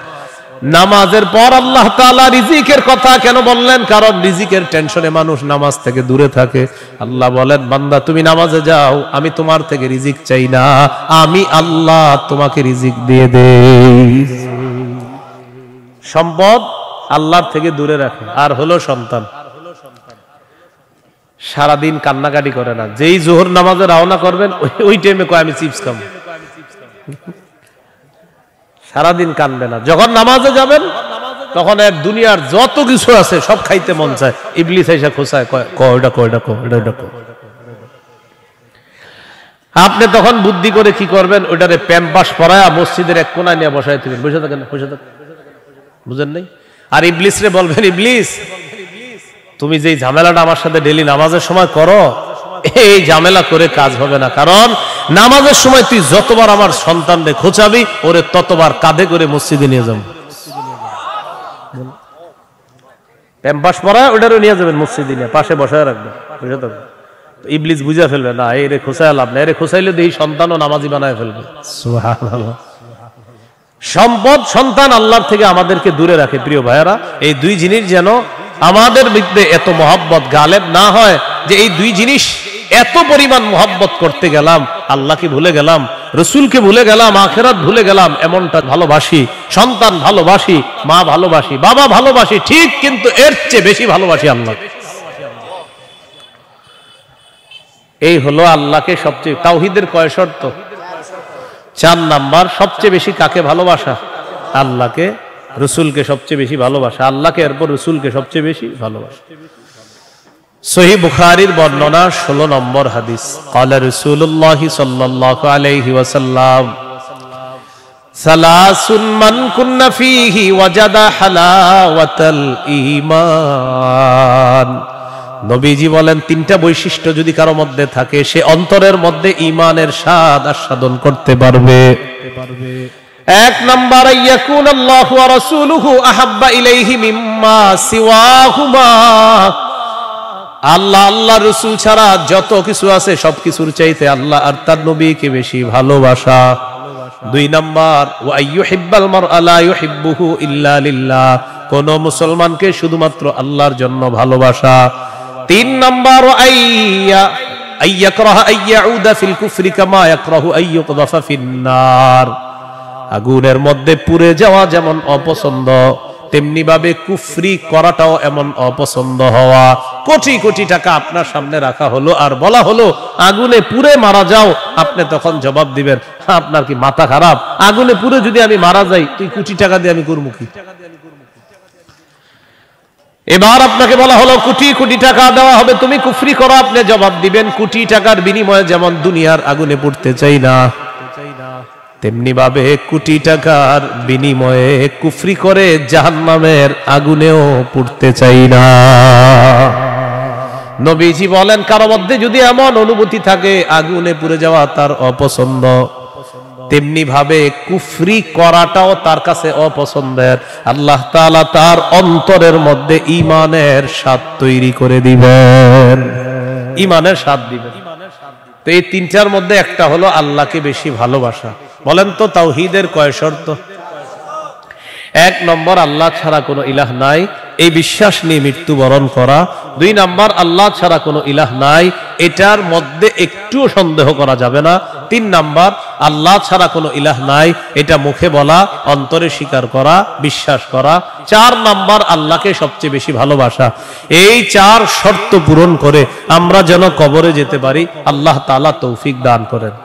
নামাজের পর আল্লাহ তাআলা রিজিকের কথা কেন বললেন? কারণ রিজিকের টেনশনে মানুষ নামাজ থেকে দূরে থাকে। আল্লাহ বলেন, বান্দা তুমি নামাজে যাও, আমি তোমার থেকে রিজিক চাই না, আমি আল্লাহ তোমাকে রিজিক দিয়ে দেই। সম্পদ আল্লাহর থেকে দূরে রাখে। আর হলো সন্তান, সারাদিন কান্নাকাটি করে না। যেই জোহর নামাজে রওনা করবেন, ওই টাইমে কয় আমি চিপস খাবো। সারাদিন কানবে না। যখন নামাজে যাবেন, তখন এক দুনিয়ার যত কিছু আছে সব খাইতে মন চায়। ইবলিস এসে খোঁচায়, কয়টা কয়টা কয়টা। আপনি তখন বুদ্ধি করে কি করবেন? ওইটারে প্যাম্পাস পরায়া মসজিদের এক কোনায় নিয়ে বসাই দিবেন, বসে থাকেন, বসে থাকেন, বুঝেন নাই? আর ইবলিস রে বলবেন, ইবলিস তুমি যেই ঝামেলাটা আমার সাথে ডেলি নামাজের সময় করো, এই ঝামেলা করে কাজ হবে না। কারণ নামাজের সময় তুই যতবার আমার সন্তানকে খোঁচাবি, ওরে ততবার কাঁধে করে মসজিদে নিয়ে যাবো। প্যাম্পাস পরা ওটারও নিয়ে যাবেন মসজিদে, নিয়ে পাশে বসায় রাখবেন, বুঝে তো ইবলিস বুঝা ফেলবে না, এরে খোসায় লাভ না, এরে খোসাইলে এই সন্তানও নামাজি বানায় ফেলবে। সুবহানাল্লাহ। সম্পদ সন্তান আল্লাহর থেকে আমাদেরকে দূরে রাখে। প্রিয় ভাইয়েরা, এই দুই জিনিস যেন আমাদের মধ্যে এত মহব্বত গালেব না হয় যে এই দুই জিনিস এত পরিমাণ মহব্বত করতে গেলাম, আল্লাহকে ভুলে গেলাম, রসুলকে ভুলে গেলাম, আখিরাত ভুলে গেলাম। এমনটা ভালোবাসি, সন্তান ভালোবাসি, মা ভালোবাসি, বাবা ভালোবাসি ঠিক, কিন্তু এর চেয়ে বেশি ভালোবাসি আল্লাহ। এই হলো আল্লাহকে সবচেয়ে, তাওহীদের কয় শর্ত? 4 নাম্বার। সবচেয়ে বেশি কাকে ভালোবাসা? আল্লাহকে, রসুলকে সবচেয়ে বেশি ভালোবাসা, আল্লাহকে এরপর রসুলকে সবচেয়ে বেশি ভালোবাসা। সহিহ বুখারীর বর্ণনা 16 নম্বর হাদিস। ক্বালা রাসূলুল্লাহ সাল্লাল্লাহু আলাইহি ওয়াসাল্লাম সালাসুন মান কুন্না ফীহি ওয়াজাদা হালাওয়াতাল ঈমান। নবীজি বলেন 3টা বৈশিষ্ট্য যদি কারো মধ্যে থাকে, সে অন্তরের মধ্যে ঈমানের স্বাদ আস্বাদন করতে পারবে। 1 নাম্বার, ইয়াকুনাল্লাহু ওয়া রাসূলুহু আহাব্বা ইলাইহি মিম্মা সিওয়াহুমা। আল্লাহ, আল্লাহ রসুল ছাড়া যত কিছু আছে সবকিছুর চাইতে আল্লাহ আর তার নবীকে বেশি ভালোবাসা। 2 নাম্বার, ওয়া আইয়ুহিব্বাল মারআ লা ইউহিব্বুহু ইল্লা লিল্লাহ। কোন মুসলমানকে শুধুমাত্র আল্লাহর জন্য ভালোবাসা। 3 নাম্বার, আইয়াকরাহা আইয়াউদা ফিল কুফরি কামা ইয়াকরাহু আইয়ুকযাফা ফিন্নার। আগুনের মধ্যে পুড়ে যাওয়া যেমন অপছন্দ, তেমনি ভাবে কুফরি করাটাও এমন অপছন্দ হওয়া। কোটি কোটি টাকা আপনার সামনে রাখা হলো আর বলা হলো আগুনে পুড়ে মারা যাও, আপনি তখন জবাব দিবেন, আপনার কি মাথা খারাপ? আগুনে পুড়ে যদি আমি মারা যাই, তুই কোটি টাকা দিয়ে আমি করবো কি? এবার আপনাকে বলা হলো কোটি কোটি টাকা দেওয়া হবে, তুমি কুফরি করো, আপনি জবাব দিবেন কোটি টাকার বিনিময়ে যেমন দুনিয়ার আগুনে পুড়তে চাই না, তেমনি ভাবে কোটি টাকার বিনিময়ে কুফরি করে জাহান্নামের আগুনেও পুড়তে চাই না। নবীজি বলেন কারো মধ্যে যদি এমন অনুভূতি থাকে আগুনে পুড়ে যাওয়া তার অপছন্দ, তেমনি ভাবে কুফরি করাটাও তার কাছে অপছন্দের, আল্লাহ তাআলা তার অন্তরের মধ্যে ঈমানের স্বাদ তৈরি করে দিবেন, ঈমানের স্বাদ দিবেন। তো এই 3টার মধ্যে একটা হলো আল্লাহকে বেশি ভালোবাসা। বলেন তো তাওহীদের কয় শর্ত? 1 নম্বর, আল্লাহ ছাড়া কোনো ইলাহ নাই, এই বিশ্বাস নিয়ে মৃত্যুবরণ করা। 2 নাম্বার, আল্লাহ ছাড়া কোনো ইলাহ নাই, এটার মধ্যে একটুও সন্দেহ করা যাবে না। 3 নাম্বার, আল্লাহ ছাড়া কোনো ইলাহ নাই, এটা মুখে বলা, অন্তরে স্বীকার করা, বিশ্বাস করা। 4 নাম্বার, আল্লাহকে সবচেয়ে বেশি ভালোবাসা। এই 4 শর্ত পূরণ করে আমরা যেন কবরে যেতে পারি, আল্লাহ তাআলা তৌফিক দান করেন।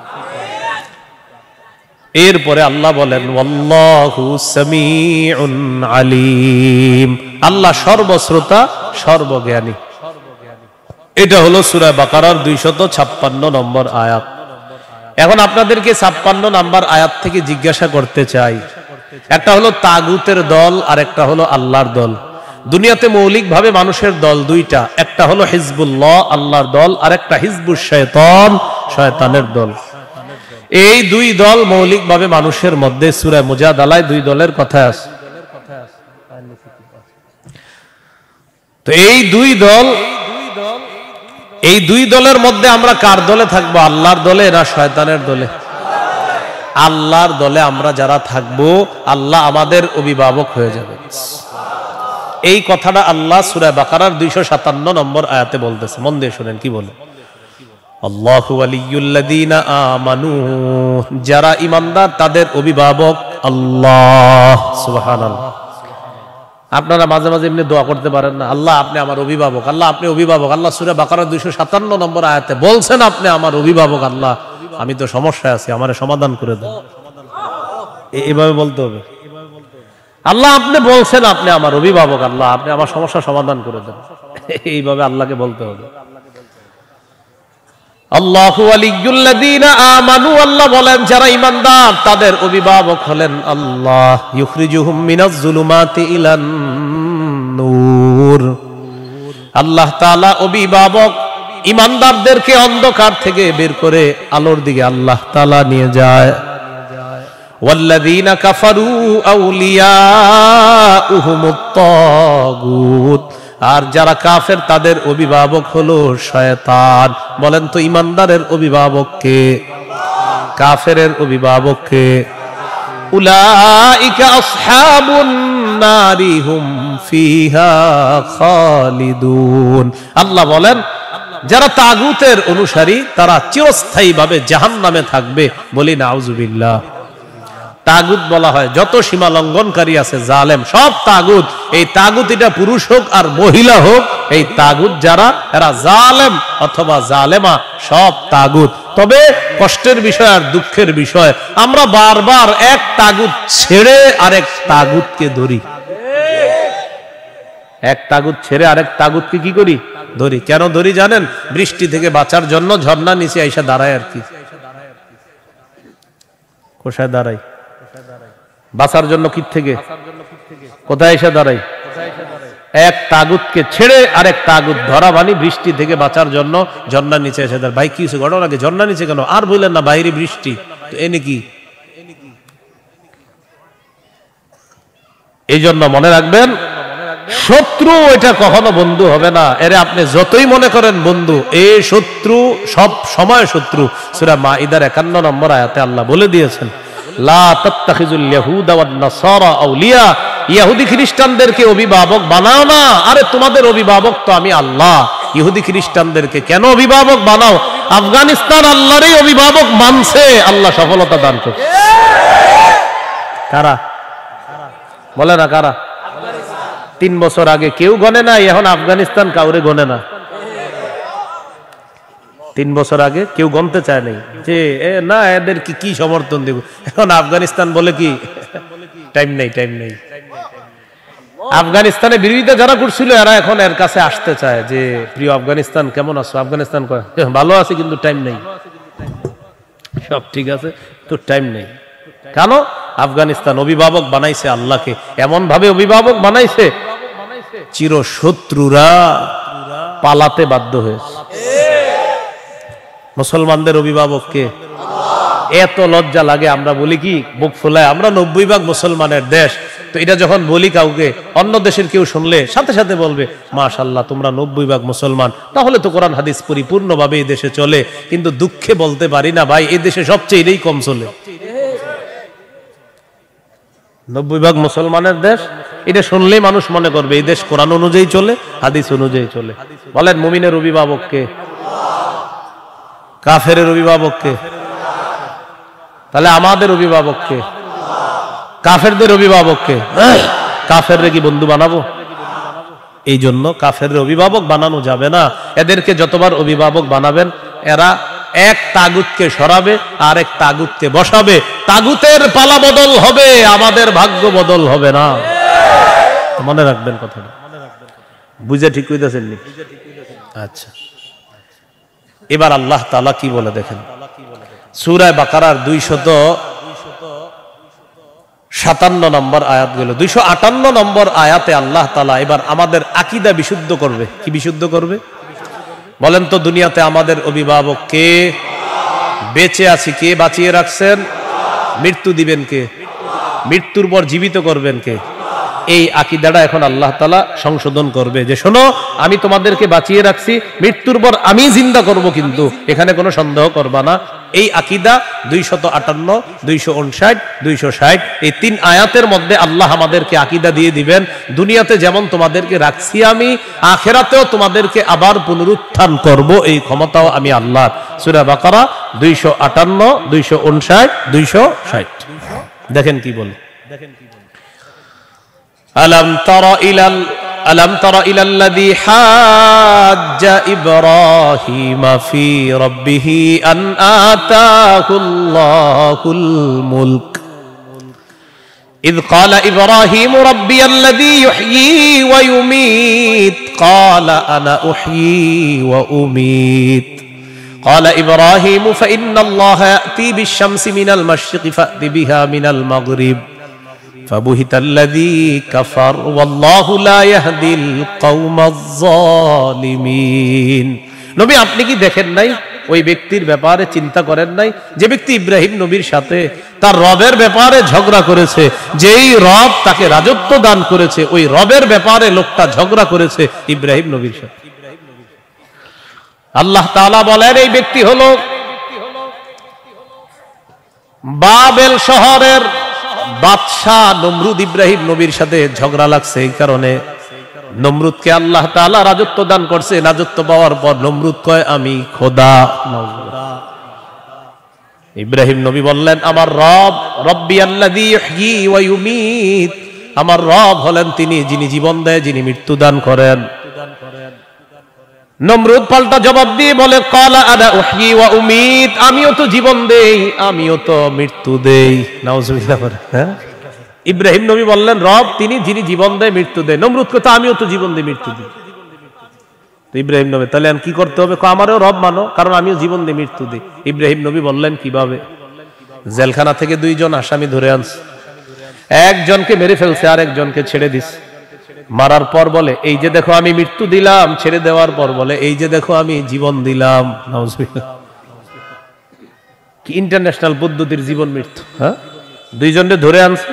এরপরে আল্লাহ বলেন ওয়াল্লাহু সামিউন আলিম, আল্লাহ সর্বশ্রোতা সর্বজ্ঞানী। এটা হলো সূরা বাকারার 256 নম্বর আয়াত। এখন আপনাদেরকে 56 নম্বর আয়াত থেকে জিজ্ঞাসা করতে চাই, একটা হলো তাগুতের দল আর একটা হলো আল্লাহর দল। দুনিয়াতে মৌলিকভাবে মানুষের দল 2টা, একটা হলো হিজবুল্লাহ আল্লাহর দল, আর একটা হিজবুশ শয়তান শয়তানের দল। এই 2 দল মৌলিকভাবে মানুষের মধ্যে সূরা মুজাদালায় 2 দলের কথা আছে। তো এই 2 দলের মধ্যে আমরা কার দলে থাকবো? আল্লাহর দলে না শয়তানের দলে? আল্লাহর দলে আমরা যারা থাকবো, আল্লাহ আমাদের অভিভাবক হয়ে যাবে। এই কথাটা আল্লাহ সূরা বাকারার 257 নম্বর আয়াতে বলতেছে। মন দিয়ে শুনেন কি বলে, আল্লাহু ওয়ালিয়ুল্লাযীনা আমানু, যারা ঈমানদার তাদের অভিভাবক আল্লাহ। সুবহানাল্লাহ। আপনারা মাঝে মাঝে এমনি দোয়া করতে পারেন না, আল্লাহ আপনি আমার অভিভাবক, আল্লাহ আপনি অভিভাবক। আল্লাহ সূরা বাকারা 257 নম্বর আয়াতে বলছেন আপনি আমার অভিভাবক। আল্লাহ আমি তো সমস্যায় আছি, আমারে সমাধান করে দেন। এইভাবে বলতে হবে, আল্লাহ আপনি বলছেন আপনি আমার অভিভাবক, আল্লাহ আপনি আমার সমস্যা সমাধান করে দেন। এইভাবে আল্লাহকে বলতে হবে। আল্লাহু ওয়ালিয়ুল্লাযীনা আমানু, আল্লাহ বলেন যারা ঈমানদার তাদের অভিভাবক হলেন আল্লাহ। ইউখরিজুহুম মিনাজ যুলুমাতি ইলান নূর, আল্লাহ তাআলা অভিভাবক ঈমানদারদেরকে অন্ধকার থেকে বের করে আলোর দিকে আল্লাহ তাআলা নিয়ে যায়। ওয়াল্লাযীনা কাফারু আউলিয়াউহুমুত তাগুত, আর যারা কাফের তাদের অভিভাবক হলো শয়তান। বলেন তো ঈমানদারের অভিভাবক কে? কাফেরের অভিভাবক কে? উলাইকা আসহাবুন নারি হুম ফিহা খালিদুন। আল্লাহ বলেন যারা তাগুতের অনুসারী তারা চিরস্থায়ীভাবে জাহান্নামে থাকবে। বলি নাউজুবিল্লাহ। তাগুত বলা হয় যত সীমা লঙ্ঘনকারী আছে, জালেম, সব তাগুত। এই তাগুত এটা পুরুষ হোক আর মহিলা হোক, এই তাগুত যারা এরা জালেম অথবা জালেমা, সব তাগুত। তবে কষ্টের বিষয় আর দুঃখের বিষয়, আমরা বারবার এক তাগুত ছেড়ে আরেক তাগুতকে ধরি। এক তাগুত ছেড়ে আরেক তাগুতকে কি করি? ধরি। কেন ধরি জানেন? বৃষ্টি থেকে বাঁচার জন্য ঝর্ণা নিচে আইসা দাঁড়ায় আর কি। কোথায় দাঁড়াই? বাঁচার জন্য কি থেকে কোথায় এসে দাঁড়াই? এক তাগুতকে ছেড়ে আরেক তাগুত ধরা, মানে বৃষ্টি থেকে বাঁচার জন্য ঝর্ণার নিচে এসে দাঁড়ায়। ভাই কি হয়েছে ঘটনা কি? ঝর্ণা নিচে কেন? আর বললেন না বাইরে বৃষ্টি, তো এনে কি? এই জন্য মনে রাখবেন, শত্রু এটা কখনো বন্ধু হবে না। এরে আপনি যতই মনে করেন বন্ধু, এই শত্রু সব সময় শত্রু। সূরা মাইদার 51 নম্বর আয়াতে আল্লাহ বলে দিয়েছেন, লা তাত্তাখিজুল ইয়াহুদা ওয়ান নাসারা আউলিয়া, ইহুদি খ্রিস্টানদেরকে অভিভাবক বানাও না। আরে তোমাদের অভিভাবক তো আমি আল্লাহ। ইহুদি খ্রিস্টানদেরকে কেন অভিভাবক বানাও? আফগানিস্তান আল্লাহরই অভিভাবক মানছে, আল্লাহ সফলতা দান করছে। কারা? বলে না কারা? 3 বছর আগে কেউ গনে না, এখন আফগানিস্তান কাউরে গনে না। 3 বছর আগে কেউ গনতে চায় নাই যে না এদের কি সমর্থন দেব। এখন আফগানিস্তান বলে কি টাইম নেই, টাইম নেই। আফগানিস্তানে বিরোধিতা যারা করছিল এরা এখন এর কাছে আসতে চায় যে প্রিয় আফগানিস্তান কেমন আছো? আফগানিস্তান কয় ভালো আছে কিন্তু টাইম নেই। সব ঠিক আছে তো টাইম নেই। কেন? আফগানিস্তান অভিভাবক বানাইছে আল্লাহকে, এমন ভাবে অভিভাবক বানাইছে চির শত্রুরা পালাতে বাধ্য হয়েছে। মুসলমানদের অভিভাবককে এত লজ্জা লাগে, আমরা বলি কি বুক ফুলায়, আমরা 90% মুসলমানের দেশ। তো এটা যখন বলি কাউকে, অন্য দেশের কেউ শুনলে সাথে সাথে বলবে মাশাআল্লাহ তোমরা 90% মুসলমান, তাহলে তো কোরআন হাদিস পরিপূর্ণভাবে এই দেশে চলে। কিন্তু দুঃখে বলতে পারি না ভাই, এই দেশে সবচেয়ে এটাই কম চলে। 90% মুসলমানের দেশ, এটা শুনলেই মানুষ মনে করবে এই দেশ কোরআন অনুযায়ী চলে, হাদিস অনুযায়ী চলে। বলেন মুমিনের অভিভাবককে? কাফেরের অভিভাবককে? তাহলে আমাদের অভিভাবককে? কাফেরদের অভিভাবককে? কাফেররে কি বন্ধু বানাবো? এই জন্য কাফেরের অভিভাবক বানানো যাবে না। এদেরকে যতবার অভিভাবক বানাবেন এরা এক তাগুতকে সরাবে আর এক তাগুতকে বসাবে। তাগুতের পালা বদল হবে, আমাদের ভাগ্য বদল হবে না। মনে রাখবেন কথাটা, বুঝে ঠিক কইতেছেন নি? আচ্ছা, এবার আল্লাহ তাআলা কি বলে দেখেন, সূরা বাকারার 257 নম্বর আয়াত গেল, 258 নম্বর আয়াতে আল্লাহ তাআলা এবার আমাদের আকীদা বিশুদ্ধ করবে। কি বিশুদ্ধ করবে বলেন তো? দুনিয়াতে আমাদের অভিভাবক কে? বেঁচে আছি কে বাঁচিয়ে রাখছেন? মৃত্যু দিবেন কে? মৃত্যুর পর জীবিত করবেন কে? এই আকীদাটা এখন আল্লাহ তাআলা সংশোধন করবে যে শোনো, আমি তোমাদেরকে বাঁচিয়ে রাখছি, মৃত্যুর পর আমি জিন্দা করব, কিন্তু এখানে কোনো সন্দেহ করবা না। এই আকীদা 258, 259, 260 এই 3 আয়াতের মধ্যে আল্লাহ আমাদেরকে আকীদা দিয়ে দিবেন, দুনিয়াতে যেমন তোমাদেরকে রাখছি আমি, আখিরাতেও তোমাদেরকে আবার পুনরুত্থান করব, এই ক্ষমতাও আমি আল্লাহ। সূরা বাকারা 258, 259, 260 দেখেন কি বলে। ألم تر إلى الذي حاج إبراهيم في ربه أن آتاه الله الملك إذ قال إبراهيم ربي الذي يحيي ويميت قال أنا أحيي وأميت قال إبراهيم فإن الله يأتي بالشمس من المشرق فأت بها من المغرب فبهت الذي كفر والله لا يهدي القوم الظالمين। নবী আপনি কি দেখেন নাই ওই ব্যক্তির ব্যাপারে চিন্তা করেন নাই যে ব্যক্তি ইব্রাহিম নবীর সাথে তার রবের ব্যাপারে ঝগড়া করেছে, যেই রব তাকে রাজত্ব দান করেছে ওই রবের ব্যাপারে লোকটা ঝগড়া করেছে ইব্রাহিম নবীর সাথে। আল্লাহ তাআলা বলেন এই ব্যক্তি হলো বাবেল শহরের বাদশাহ নমরুদ। ইব্রাহিম নবীর সাথে ঝগড়া লাগছে, এই কারণে নমরুদকে আল্লাহ তাআলা রাজত্ব দান করছে। রাজত্ব পাওয়ার পর নমরুদ কয় আমি খোদা। ইব্রাহিম নবী বললেন আমার রব রব্বি আল্লাযী ইহয়ী ওয়া ইউমীত, আমার রব হলেন তিনি যিনি জীবন দেয়, যিনি মৃত্যু দান করেন। নমরুদ পাল্টা জবাব দিয়ে বলে ক্বালা আনা উহয়ী ওয়া উমীত, আমিও তো জীবন দেই আমিও তো মৃত্যু দেই। নাউজুবিল্লাহ। হ্যাঁ, ইব্রাহিম নবী বললেন রব তিনি যিনি জীবন দেয় মৃত্যু দেয়। নমরুদ কয় আমিও তো জীবন দিই মৃত্যু দিই। তো ইব্রাহিম নবী তাহলে কি করতে হবে? আমারও রব মানো, কারণ আমিও জীবন দিই মৃত্যু দিই। ইব্রাহিম নবী বললেন কিভাবে? জেলখানা থেকে দুইজন আসামি ধরে আনছে, একজনকে মেরে ফেলছে আর একজনকে ছেড়ে দিছে। মারার পর বলে এই যে দেখো আমি মৃত্যু দিলাম, ছেড়ে দেওয়ার পর বলে এই যে দেখো আমি জীবন দিলাম। নাউজুবিল্লাহ। কি ইন্টারন্যাশনাল পদ্ধতির জীবন মৃত্যু! হ্যাঁ, দুইজনকে ধরে আনছে,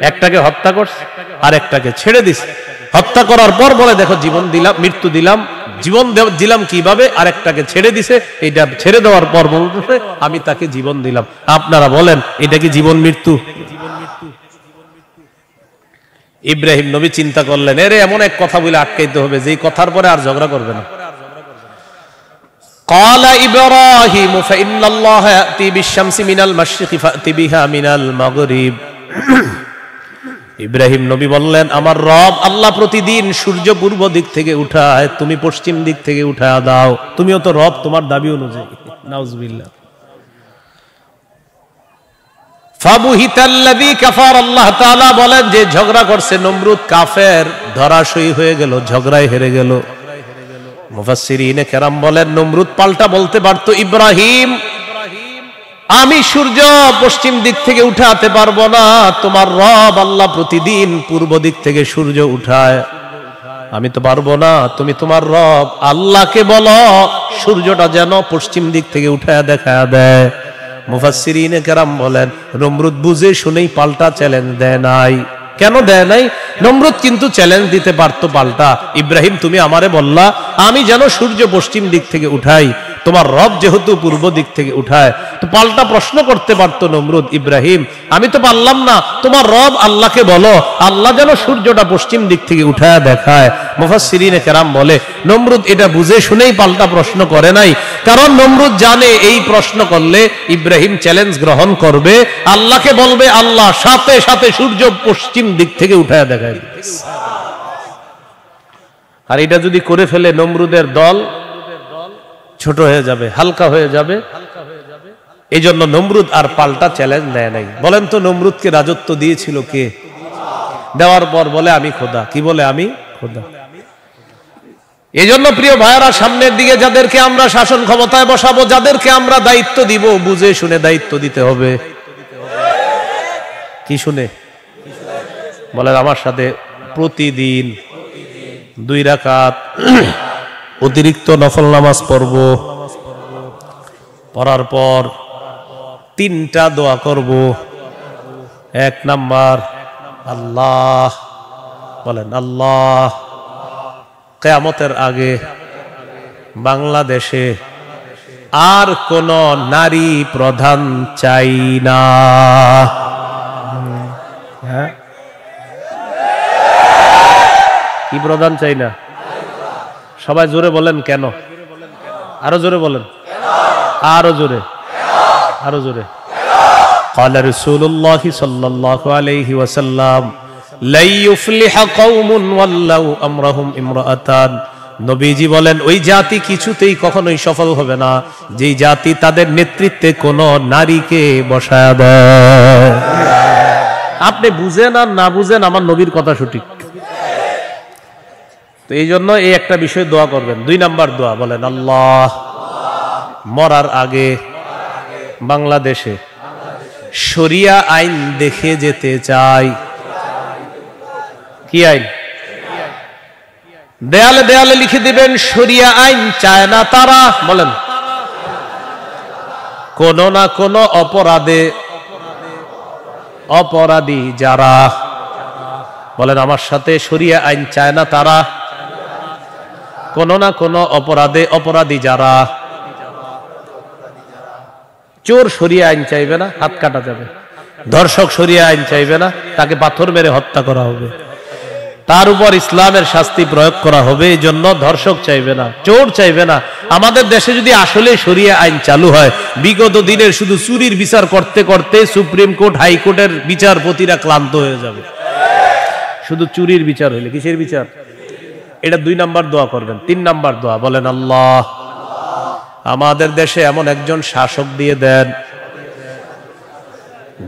একটাকে হত্যা করছে আর একটাকে ছেড়ে দিছে। হত্যা করার পর বলে দেখো জীবন দিলাম, মৃত্যু দিলাম, জীবন দিলাম কিভাবে? আর একটাকে ছেড়ে দিছে, এইটা ছেড়ে দেওয়ার পর বলতেছে আমি তাকে জীবন দিলাম। আপনারা বলেন এটা কি জীবন মৃত্যু? ইব্রাহিম নবী চিন্তা করলেন এরে এমন এক কথা বলে আটকাইতে হবে যেই কথার পরে আর ঝগড়া করবে না। ক্বালা ইব্রাহিম ফাইন্নাল্লাহ ইয়াতি বিশ-শামসি মিনাল মাশরিকি ফাতি বিহা মিনাল মাগরিব। ইব্রাহিম নবী বললেন আমার রব আল্লাহ প্রতিদিন সূর্য পূর্ব দিক থেকে উঠায়, তুমি পশ্চিম দিক থেকে উঠায় দাও। তুমিও তো রব, তোমার দাবি অনুযায়ী। নাউজুবিল্লাহ। ফাবুহিতাল্লাযী কাফার, আল্লাহ তাআলা বলেন যে ঝগড়া করছে নমরুদ কাফের, ধরাশয়ী হয়ে গেল, ঝগড়ায় হেরে গেল। মুফাসসিরিনে কেরাম বলেন নমরুদ পাল্টা বলতে পারতো ইব্রাহিম আমি সূর্য পশ্চিম দিক থেকে উঠাতে পারবো না, তোমার রব আল্লাহ প্রতিদিন পূর্ব দিক থেকে সূর্য উঠায়, আমি তো পারবো না। তুমি তোমার রব আল্লাহকে বলো সূর্যটা যেন পশ্চিম দিক থেকে উঠায় দেখায় দেয়। মুফাসসিরিনে কেরাম বলেন নমরুদ বুঝে শুনেই পাল্টা চ্যালেঞ্জ দেয় নাই। কেন দেয় নাই? নমরুদ কিন্তু চ্যালেঞ্জ দিতে পারতো পাল্টা, ইব্রাহিম তুমি আমারে বললা আমি যেন সূর্য পশ্চিম দিক থেকে উঠাই, তোমার রব যেহেতু পূর্ব দিক থেকে উঠায়, তো পাল্টা প্রশ্ন করতে পারতো নমরুদ ইব্রাহিম আমি তো পারলাম না, তোমার রব আল্লাহকে বলো আল্লাহ যেন সূর্যটা পশ্চিম দিক থেকে উঠায় দেখায়। মুফাসসিরিনে কেরাম বলে নমরুদ এটা বুঝে শুনেই পাল্টা প্রশ্ন করে নাই, কারণ নমরুদ জানে এই প্রশ্ন করলে ইব্রাহিম চ্যালেঞ্জ গ্রহণ করবে, আল্লাহকে বলবে আল্লাহ সাথে সাথে সূর্য পশ্চিম দিক থেকে উঠায় দেখায়। আর এটা যদি করে ফেলে নমরুদের দল ছোট হয়ে যাবে, হালকা হয়ে যাবে। এই জন্য নমরুদ আর পাল্টা চ্যালেঞ্জ দেয় নাই। বলেন তো নমরুদকে রাজত্ব দিয়েছিল কে? দেওয়ার পর বলে আমি খোদা। কি বলে? আমি খোদা। এই জন্য প্রিয় ভাইয়েরা সামনের দিকে যাদেরকে আমরা শাসন ক্ষমতায় বসাবো, যাদেরকে আমরা দায়িত্ব দিব, বুঝে শুনে দায়িত্ব দিতে হবে। কি শুনে? বলেন আমার সাথে প্রতিদিন 2 রাকাত অতিরিক্ত নফল নামাজ পড়ব, পড়ার পর 3টা দোয়া করব। 1 নাম্বার আল্লাহ, বলেন আল্লাহ কিয়ামতের আগে বাংলাদেশে আর কোন নারী প্রধান চাই না। হ্যাঁ, কি প্রধান চাই না? সবাই জোরে বলেন কেন? আরো জোরে বলেন, আরো জোরে, আরো জোরে। ক্বালা রাসূলুল্লাহ সাল্লাল্লাহু আলাইহি ওয়াসাল্লাম লা ইউফলিহু কওমুন ওয়াল্লাউ আমরাহুম ইমরাআতান। নবীজি বলেন ওই জাতি কিছুতেই কখনোই সফল হবে না যেই জাতি তাদের নেতৃত্বে কোন নারীকে বসায় দেয়। আপনি বুঝেন আর না বুঝেন আমার নবীর কথা সঠিক। তো এই জন্য এই একটা বিষয় দোয়া করবেন। 2 নাম্বার দোয়া বলেন আল্লাহ মরার আগে বাংলাদেশে শরিয়া আইন দেখে যেতে চাই। কি আইন? দেয়ালে দেয়ালে লিখে দিবেন শরিয়া আইন চায় না তারা। বলেন কোন না কোন অপরাধে অপরাধী যারা, বলেন আমার সাথে, শরিয়া আইন চায় না তারা, কোন না কোন অপরাধে অপরাধী যারা। চোর শরিয়া আইন চাইবে না, হাত কাটা যাবে। ধর্ষক শরিয়া আইন চাইবে না, তাকে পাথর মেরে হত্যা করা হবে, তার উপর ইসলামের শাস্তি প্রয়োগ করা হবে। এই জন্য ধর্ষক চাইবে না, চোর চাইবে না। আমাদের দেশে যদি আসলে শরিয়া আইন চালু হয়, বিগত দিনের শুধু চুরির বিচার করতে করতে সুপ্রিম কোর্ট হাইকোর্টের বিচারপতিরা ক্লান্ত হয়ে যাবে। শুধু চুরির বিচার হইলে, কিসের বিচার? এটা 2 নাম্বার দোয়া করবেন। 3 নাম্বার দোয়া, বলেন আল্লাহ আমাদের দেশে এমন একজন শাসক দিয়ে দেন,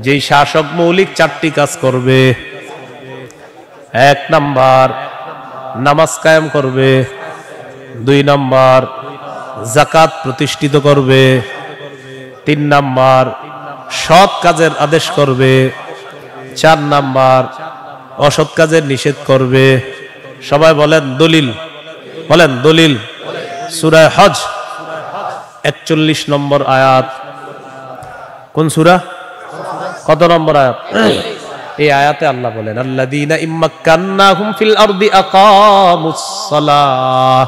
যেই শাসক মৌলিক 4টি কাজ করবে। 1 নাম্বার নামাজ কায়েম করবে, 2 নাম্বার যাকাত প্রতিষ্ঠিত করবে, 3 নাম্বার সৎ কাজের আদেশ করবে, 4 নাম্বার অসৎ কাজের নিষেধ করবে। সবাই বলেন দলিল, বলেন দলিল। সূরা হজ 41 নম্বর আয়াত। কোন সূরা? কত নম্বর আয়াত? এই আয়াতে আল্লাহ বলেন আল্লাযীনা ইম্মাক্কান্নাহুম ফিল আরদি আকামুস সালাহ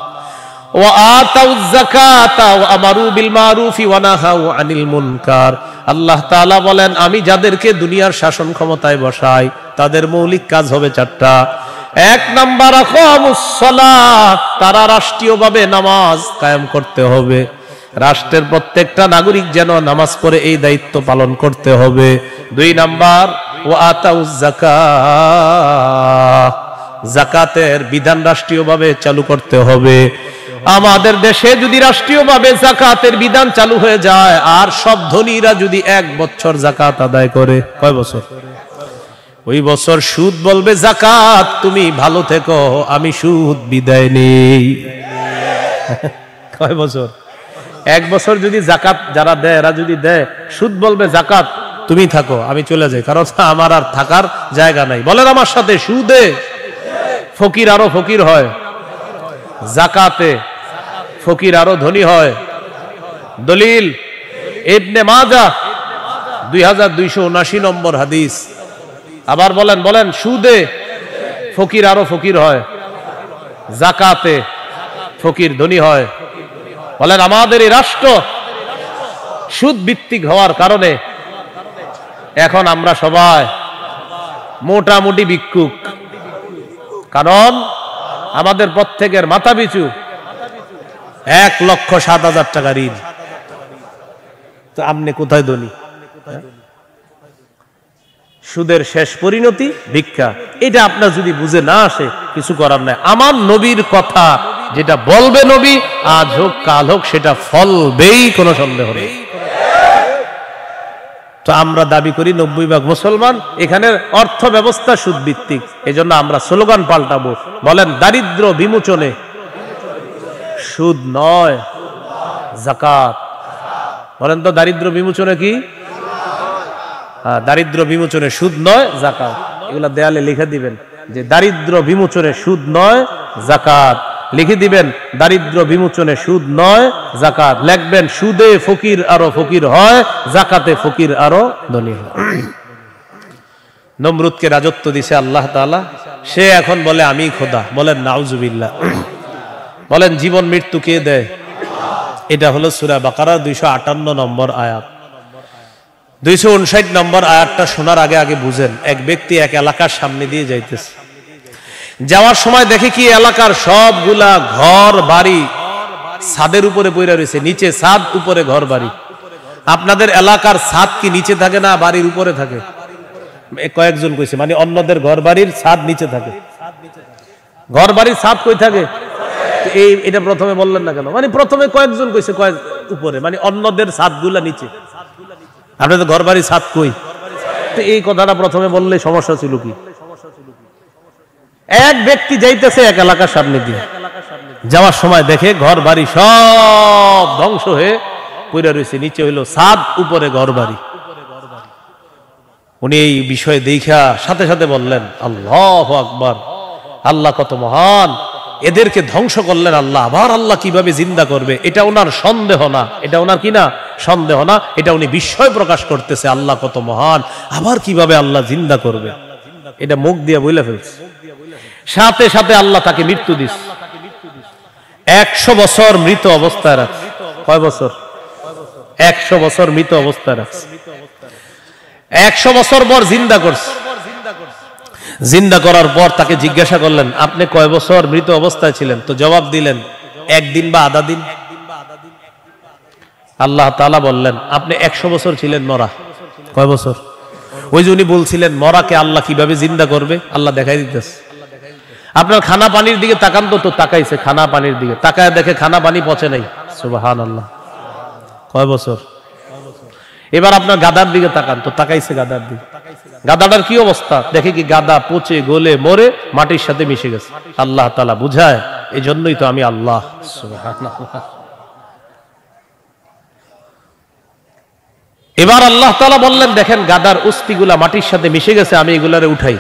ওয়া আতাউয যাকাতা ওয়া আমারু বিল মারুফি ওয়া নাহাউ আনিল মুনকার। আল্লাহ তাআলা বলেন আমি যাদেরকে দুনিয়ার শাসন ক্ষমতায় বসাই, তাদের মৌলিক কাজ হবে 4টা। 1 নাম্বার আকামুস সালাহ, তারা রাষ্ট্রীয়ভাবে নামাজ কায়েম করতে হবে। রাষ্ট্রের প্রত্যেকটা নাগরিক যেন নামাজ পড়ে, এই দায়িত্ব পালন করতে হবে। 2 নাম্বার ওয়া আতাউয যাকাত, যাকাতের বিধান রাষ্ট্রীয়ভাবে চালু করতে হবে। আমাদের দেশে যদি রাষ্ট্রীয়ভাবে যাকাতের বিধান চালু হয়ে যায়, আর সব ধনীরা যদি 1 বছর যাকাত আদায় করে, কয় বছর? ওই বছর সুদ বলবে যাকাত তুমি ভালো থেকো, আমি সুদ বিদায় নেই। কয় বছর? 1 বছর যদি যাকাত যারা দেয়, এরা যদি দেয়, সুদ বলবে যাকাত তুমি থাকো, আমি চলে যাই, কারণ আমার আর থাকার জায়গা নাই। বলেন আমার সাথে, সুদে ফকির আরো ফকির হয়, যাকাতে ফকির আরো ধনী হয়। দলিল ইবনে মাজাহ 2279 নম্বর হাদিস। আবার বলেন, বলেন সুদে ফকির আরো ফকির হয়, যাকাতে ফকির ধনী হয়। বলেন আমাদের এই রাষ্ট্র সুদ ভিত্তিক হওয়ার কারণে এখন আমরা সবাই মোটামুটি ভিক্ষুক, কারণ আমাদের প্রত্যেকের মাথা পিছু 1,07,000 টাকা ঋণ। তো আপনি কোথায় ধনী? সুদের শেষ পরিণতি ভিক্ষা। এটা আপনার যদি বুঝে না আসে, কিছু করার নাই। আমার নবীর কথা যেটা বলবে নবী, আজ হোক কাল হোক, সেটা ফলবেই, কোনো সন্দেহ নেই। তো আমরা দাবি করি 90% মুসলমান, এখানের অর্থ ব্যবস্থা সুদ ভিত্তিক। এজন্য আমরা স্লোগান পাল্টাবো, বলেন দারিদ্র বিমোচনে সুদ নয় যাকাত। বলেন তো দারিদ্র বিমোচনে কি? দারিদ্র বিমোচনে সুদ নয় যাকাত। এগুলা দেয়ালে লিখে দিবেন যে দারিদ্র বিমোচনে সুদ নয় যাকাত। লিখে দিবেন দারিদ্র বিমোচনে সুদ নয় যাকাত। লিখবেন সুদে ফকির আরো ফকির হয়, যাকাতে ফকির আরো ধনী হয়। নমরুদকে রাজত্ব দিছে আল্লাহ তাআলা, সে এখন বলে আমি খোদা। বলেন নাউজুবিল্লাহ। বলেন জীবন মৃত্যু কে দেয়? এটা হলো সূরা বাকারা 258 নম্বর আয়াত। 259 নম্বর আয়াতটা শোনার আগে আগে বুঝেন। এক ব্যক্তি এক এলাকার সামনে দিয়ে যাইতেছে, যাওয়ার সময় দেখে কি এলাকার সবগুলা ঘর বাড়ি ছাদের উপরে পড়ে রয়েছে, নিচে ছাদ উপরে ঘর বাড়ি। আপনাদের এলাকার ছাদ কি নিচে থাকে না বাড়ির উপরে থাকে? কয়েকজন কইছে, মানে অন্যদের ঘর বাড়ির ছাদ নিচে থাকে। ঘর বাড়ির ছাদ কই থাকে? এই এটা প্রথমে বললেন না কেন? মানে প্রথমে কয়েকজন কইছে কয়েক উপরে, মানে অন্যদের ছাদগুলা নিচে। আপনাদের ঘর বাড়ির ছাদ কই? তো এই কথাটা প্রথমে বললে সমস্যা ছিল কি? এক ব্যক্তি যাইতেছে এক এলাকার সামনে দিয়ে, যাওয়ার সময় দেখে ঘর বাড়ি সব ধ্বংস হয়ে পড়ে রয়েছে, নিচে হইলো ছাদ, উপরে ঘর বাড়ি। উনি এই বিষয়ে দেখা সাথে সাথে বললেন আল্লাহু আকবার, আল্লাহ কত মহান, এদেরকে ধ্বংস করলেন আল্লাহ, আবার আল্লাহ কিভাবে জিন্দা করবে, এটা ওনার সন্দেহ না, এটা ওনার কি না সন্দেহ না, এটা উনি বিস্ময় প্রকাশ করতেছে আল্লাহ কত মহান, আবার কিভাবে আল্লাহ জিন্দা করবে, এটা মুখ দিয়ে বলে ফেলছে। সাথে সাথে আল্লাহ তাকে মৃত্যু দিচ্ছে। 100 বছর মৃত অবস্থায় রাখছে। কয় বছর? 100 বছর মৃত অবস্থায় রাখছে। 100 বছর পর জিন্দা করছে। জিন্দা করার পর তাকে জিজ্ঞাসা করলেন, আপনি কয় বছর মৃত অবস্থায় ছিলেন? তো জবাব দিলেন, 1 দিন বা আধা দিন। আল্লাহ তাআলা বললেন, আপনি 100 বছর ছিলেন মরা। কয় বছর? ওই যে উনি বলছিলেন মরাকে আল্লাহ কিভাবে জিন্দা করবে, আল্লাহ দেখাই দিতেছে। আপনার খানা পানির দিকে তাকান তো তাকাইছে খানা পানির দিকে, তাকায় দেখে খানা পানি পচে নাই। সুবহানাল্লাহ। কয় বছর? এবার আপনার গাদার দিকে তাকান তো তাকাইছে গাদার দিকে, গাদাটার কি অবস্থা দেখে কি গাদা পচে গলে মরে মাটির সাথে মিশে গেছে। আল্লাহ তাআলা বুঝায়, এই জন্যই তো আমি আল্লাহ। সুবহানাল্লাহ। এবার আল্লাহ তাআলা বললেন, দেখেন গাদার অস্থিগুলা মাটির সাথে মিশে গেছে, আমি এগুলারে উঠাই।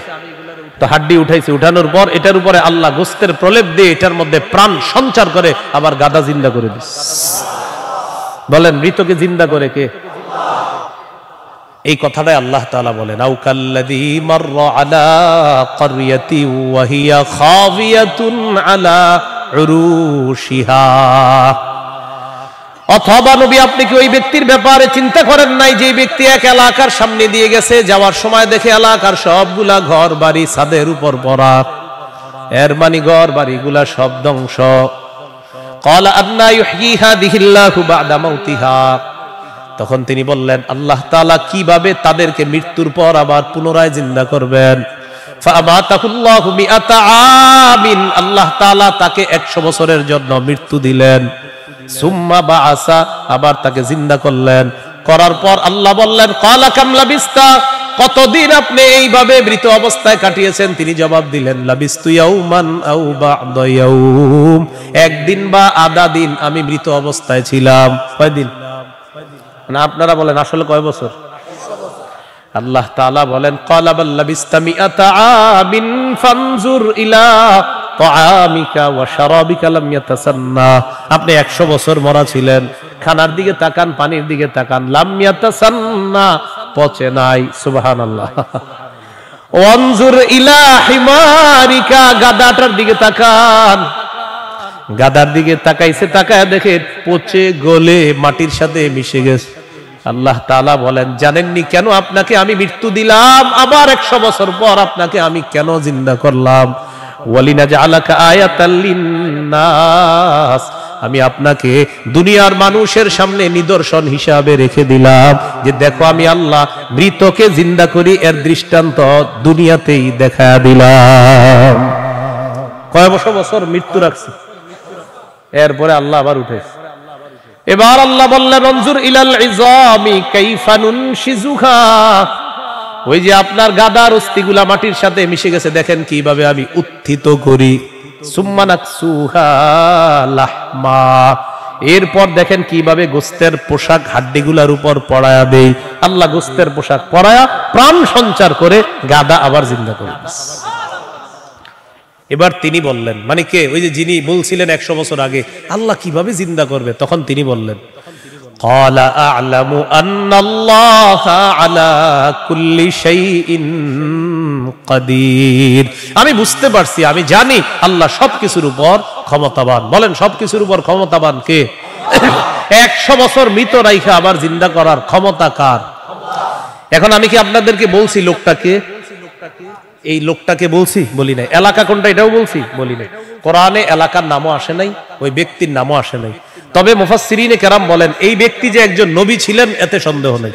তো হাড্ডি উঠাইছে, উঠানোর পর এটার উপরে আল্লাহ গোস্তের প্রলেপ দিয়ে এটার মধ্যে প্রাণ সঞ্চার করে আবার গাদা জিন্দা করে দিচ্ছে। বলেন মৃতকে জিন্দা করে কে? এই কথাটাই আল্লাহ তাআলা বলেন, আও কাল্লাযী মাররা আলা ক্বরিয়াতি ওয়া হিয়া খাবিয়াতুন আলা উরুশিহা। অথবা নবী আপনি কি ওই ব্যক্তির ব্যাপারে চিন্তা করেন নাই যে ব্যক্তি এক এলাকার সামনে দিয়ে গেছে, যাওয়ার সময় দেখে এলাকার সবগুলা ঘর বাড়ি ছাদের উপর পড়া, এর মানে ঘর বাড়িগুলা সব ধ্বংস। ক্বালা আন্না ইউহয়ী হাযিহিল্লাহু বা'দা মাউতিহা। তখন তিনি বললেন, আল্লাহ তাআলা কিভাবে তাদেরকে মৃত্যুর পর আবার পুনরায় জিন্দা করবেন। ফাআমাতাহুল্লাহু মিআতা আমিন। আল্লাহ তাআলা তাকে 100 বছরের জন্য মৃত্যু দিলেন। সুম্মা বাআসা, আবার তাকে জিন্দা করলেন। করার পর আল্লাহ বললেন, ক্বালা কাম লাবিস্তা, কতদিন আপনি এইভাবে মৃত অবস্থায় কাটিয়েছেন? তিনি জবাব দিলেন, লাবিস্তু ইয়াওমান আও বা'দা ইয়াওম, একদিন বা আধা দিন আমি মৃত অবস্থায় ছিলাম। কয় দিন? না আপনারা বলেন আসলে কয় বছর? আল্লাহ তাআলা বলেন, ক্বালা বাল লাবিস্তা মিআতা আমিন ফানজুর ইলা তাআমিকা ওয়া শারাবিকা লাম ইয়াতাসান্না। আপনি 100 বছর মরা ছিলেন, খানার দিকে তাকান, পানির দিকে তাকান, লাম ইয়াতাসান্না, পচে নাই। সুবহানাল্লাহ। ওয়ানজুর ইলা হিমারিকা, গাদাটার দিকে তাকান, গাদার দিকে তাকাইছে, তাকায় দেখে পচে গলে মাটির সাথে মিশে গেছে। আল্লাহ তাআলা বলেন, জানেননি কেন আপনাকে আমি মৃত্যু দিলাম, আবার 100 বছর পর আপনাকে আমি কেন জিন্দা করলাম? ওয়ালিনাজআলাকা আয়াতাল লিন্নাস, আমি আপনাকে দুনিয়ার মানুষের সামনে নিদর্শন হিসাবে রেখে দিলাম যে দেখো আমি আল্লাহ মৃতকে জিন্দা করি, এর দৃষ্টান্ত দুনিয়াতেই দেখা দিলাম। কয় বছর মৃত্যু রাখছে, এরপরে আল্লাহ আবার উঠেছে। এবার আল্লাহ বললেন, অনজুর ইলাল ইযামি কাইফা নুনশিজুহা, ওই যে আপনার গাদার অস্থিগুলা মাটির সাথে মিশে গেছে, দেখেন কিভাবে আমি উত্থিত করি। সুম্মা নাকসুহা লাহমা, এরপর দেখেন কিভাবে গোস্তের পোশাক হাড্ডিগুলার উপর পড়ায়া দেই। আল্লাহ গোস্তের পোশাক পড়ায়া প্রাণ সঞ্চার করে গাদা আবার জিন্দা করে। এবার তিনি বললেন, মানে কে? ওই যে যিনি বলছিলেন 100 বছর আগে আল্লাহ কিভাবে জিন্দা করবে, তখন তিনি বললেন, ক্বালা আ'লামু আন্নাল্লাহা আলা কুল্লি শাইইন কাদির। আমি বুঝতে পারছি, আমি জানি আল্লাহ সবকিছুর উপর ক্ষমতাবান। বলেন সবকিছুর উপর ক্ষমতাবান কে? 100 বছর মৃত রাইখা আবার জিন্দা করার ক্ষমতা কার? এখন আমি কি আপনাদেরকে বলছি লোকটাকে? এই লোকটাকে বলছি? বলি নাই। এলাকা কোনটা এটাও বলছি? বলি নাই। কোরআনে এলাকার নামও আসে নাই, ওই ব্যক্তির নামও আসে নাই। তবে মুফাসসিরিনে কেরাম বলেন এই ব্যক্তি যে একজন নবী ছিলেন এতে সন্দেহ নাই।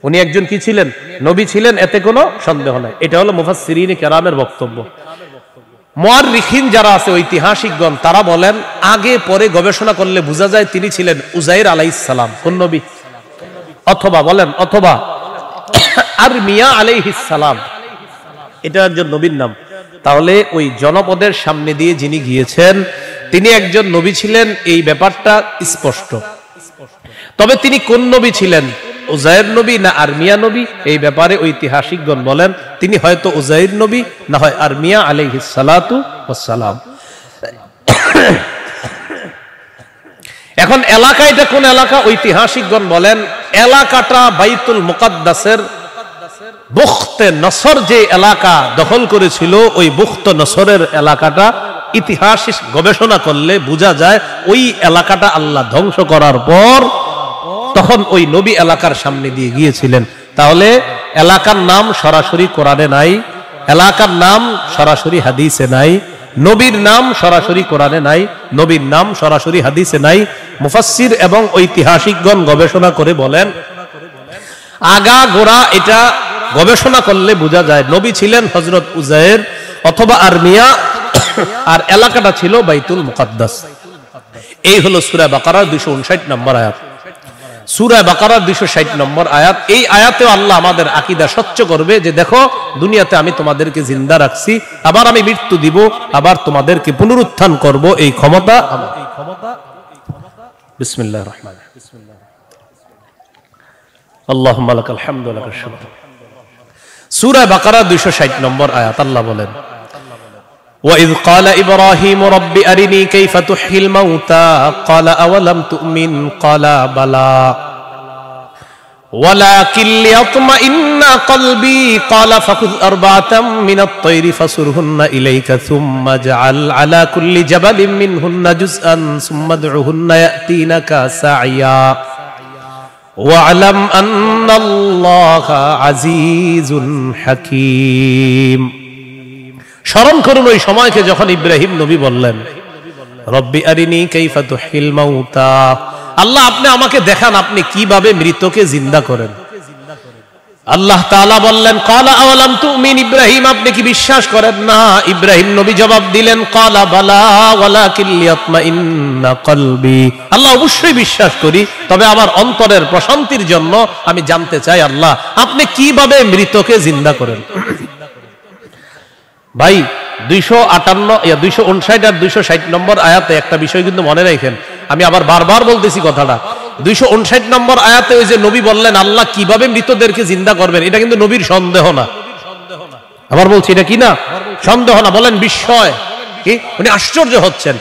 উনি একজন কি ছিলেন? নবী ছিলেন, এতে কোনো সন্দেহ নাই। এটা হলো মুফাসসিরিনে কেরামের বক্তব্য। মুআররিখিন যারা আছে, ঐতিহাসিকগণ, তারা বলেন আগে পরে গবেষণা করলে বোঝা যায় তিনি ছিলেন উযাইর আলাইহিস সালাম। কোন নবী? অথবা বলেন, অথবা আরমিয়া আলাইহিস সালাম, এটা একজন নবীর নাম। তাহলে ওই জনপদের সামনে দিয়ে যিনি গিয়েছেন তিনি একজন নবী ছিলেন, এই ব্যাপারটা স্পষ্ট। তবে তিনি কোন নবী ছিলেন, উযাইর নবী না আরমিয়া নবী, এই ব্যাপারে ঐতিহাসিকগণ বলেন তিনি হয়তো উযাইর নবী, না হয় আরমিয়া আলাইহিস সালাতু ওয়াস সালাম। এখন এলাকা এটা কোন এলাকা? ঐতিহাসিকগণ বলেন এলাকাটা বাইতুল মুকাদ্দাসের বুখতে নসর যে এলাকা দখল করেছিল, ওই বুখতে নসরের এলাকাটা ইতিহাস গবেষণা করলে বোঝা যায় ওই এলাকাটা আল্লাহ ধ্বংস করার পর তখন ওই নবী এলাকার সামনে দিয়ে গিয়েছিলেন। তাহলে এলাকার নাম সরাসরি কোরআনে নাই, এলাকার নাম সরাসরি হাদিসে নাই, নবীর নাম সরাসরি কোরআনে নাই, নবীর নাম সরাসরি হাদিসে নাই। মুফাসসির এবং ঐতিহাসিকগণ গবেষণা করে বলেন আগা গোড়া এটা গবেষণা করলে বোঝা যায় নবী ছিলেন হযরত উজাইর অথবা আরমিয়া, আর এলাকাটা ছিল বাইতুল মুকাদ্দাস। এই হলো সূরা বাকারার 259 নম্বর আয়াত। সূরা বাকারার 260 নম্বর আয়াত। এই আয়াতেও আল্লাহ আমাদের আকীদা স্বচ্ছ করবে যে দেখো দুনিয়াতে আমি তোমাদেরকে জিন্দা রাখছি, আবার আমি মৃত্যু দিব, আবার তোমাদেরকে পুনরুত্থান করব, এই ক্ষমতা আমার। বিসমিল্লাহির রহমানির রহিম। আল্লাহুম্মা লাকাল হামদু ওয়া লাকাশ শুকর। সূরা বাকারা 260 নম্বর আয়াত আল্লাহ বলেন وَإِذْ قَالَ إِبْرَاهِيمُ رَبِّ أَرِنِي كَيْفَ تُحْيِي الْمَوْتَى قَالَ أَوَلَمْ تُؤْمِنْ قَالَ بَلَى وَلَكِنْ لِيَطْمَئِنَّ قَلْبِي قَالَ فَخُذْ أَرْبَعَةً مِنَ الطَّيْرِ فَصُرْهُنَّ إِلَيْكَ ثُمَّ اجْعَلْ عَلَى كُلِّ جَبَلٍ مِنْهُنَّ جُزْءًا ثُمَّ ادْعُهُنَّ يَأْتِينَكَ سَعْيًا وَاعْلَمْ أَنَّ اللَّهَ عَزِيزٌ حَكِيمٌ। স্মরণ করুন ওই সময়কে যখন ইব্রাহিম নবী বললেন রব্বি আরিনি কাইফা তুহিল মাউতা, আল্লাহ আপনি আমাকে দেখান আপনি কিভাবে মৃতকে জিন্দা করেন। আল্লাহ তাআলা বললেন ক্বালা আওয়ালাম তুমিন, ইব্রাহিম আপনি কি বিশ্বাস করেন না? ইব্রাহিম নবী জবাব দিলেন ক্বালা বালা ওয়ালাকিন লিয়াতমাইন্না কলবি, আল্লাহ অবশ্যই বিশ্বাস করি, তবে আমার অন্তরের প্রশান্তির জন্য আমি জানতে চাই আল্লাহ আপনি কিভাবে মৃতকে জিন্দা করেন। ভাই 259 আর 260 নম্বর আয়াতে একটা বিষয় কিন্তু মনে রাখেন, আমি আবার বারবার বলতেছি কথাটা। 259 নম্বর আয়াতে ওই যে নবী বললেন আল্লাহ কিভাবে মৃতদেরকে জিন্দা করবেন, এটা কিন্তু নবীর সন্দেহ না। আবার বলছি এটা কি না? সন্দেহ না, বলেন বিস্ময়, কি উনি আশ্চর্য হচ্ছেন।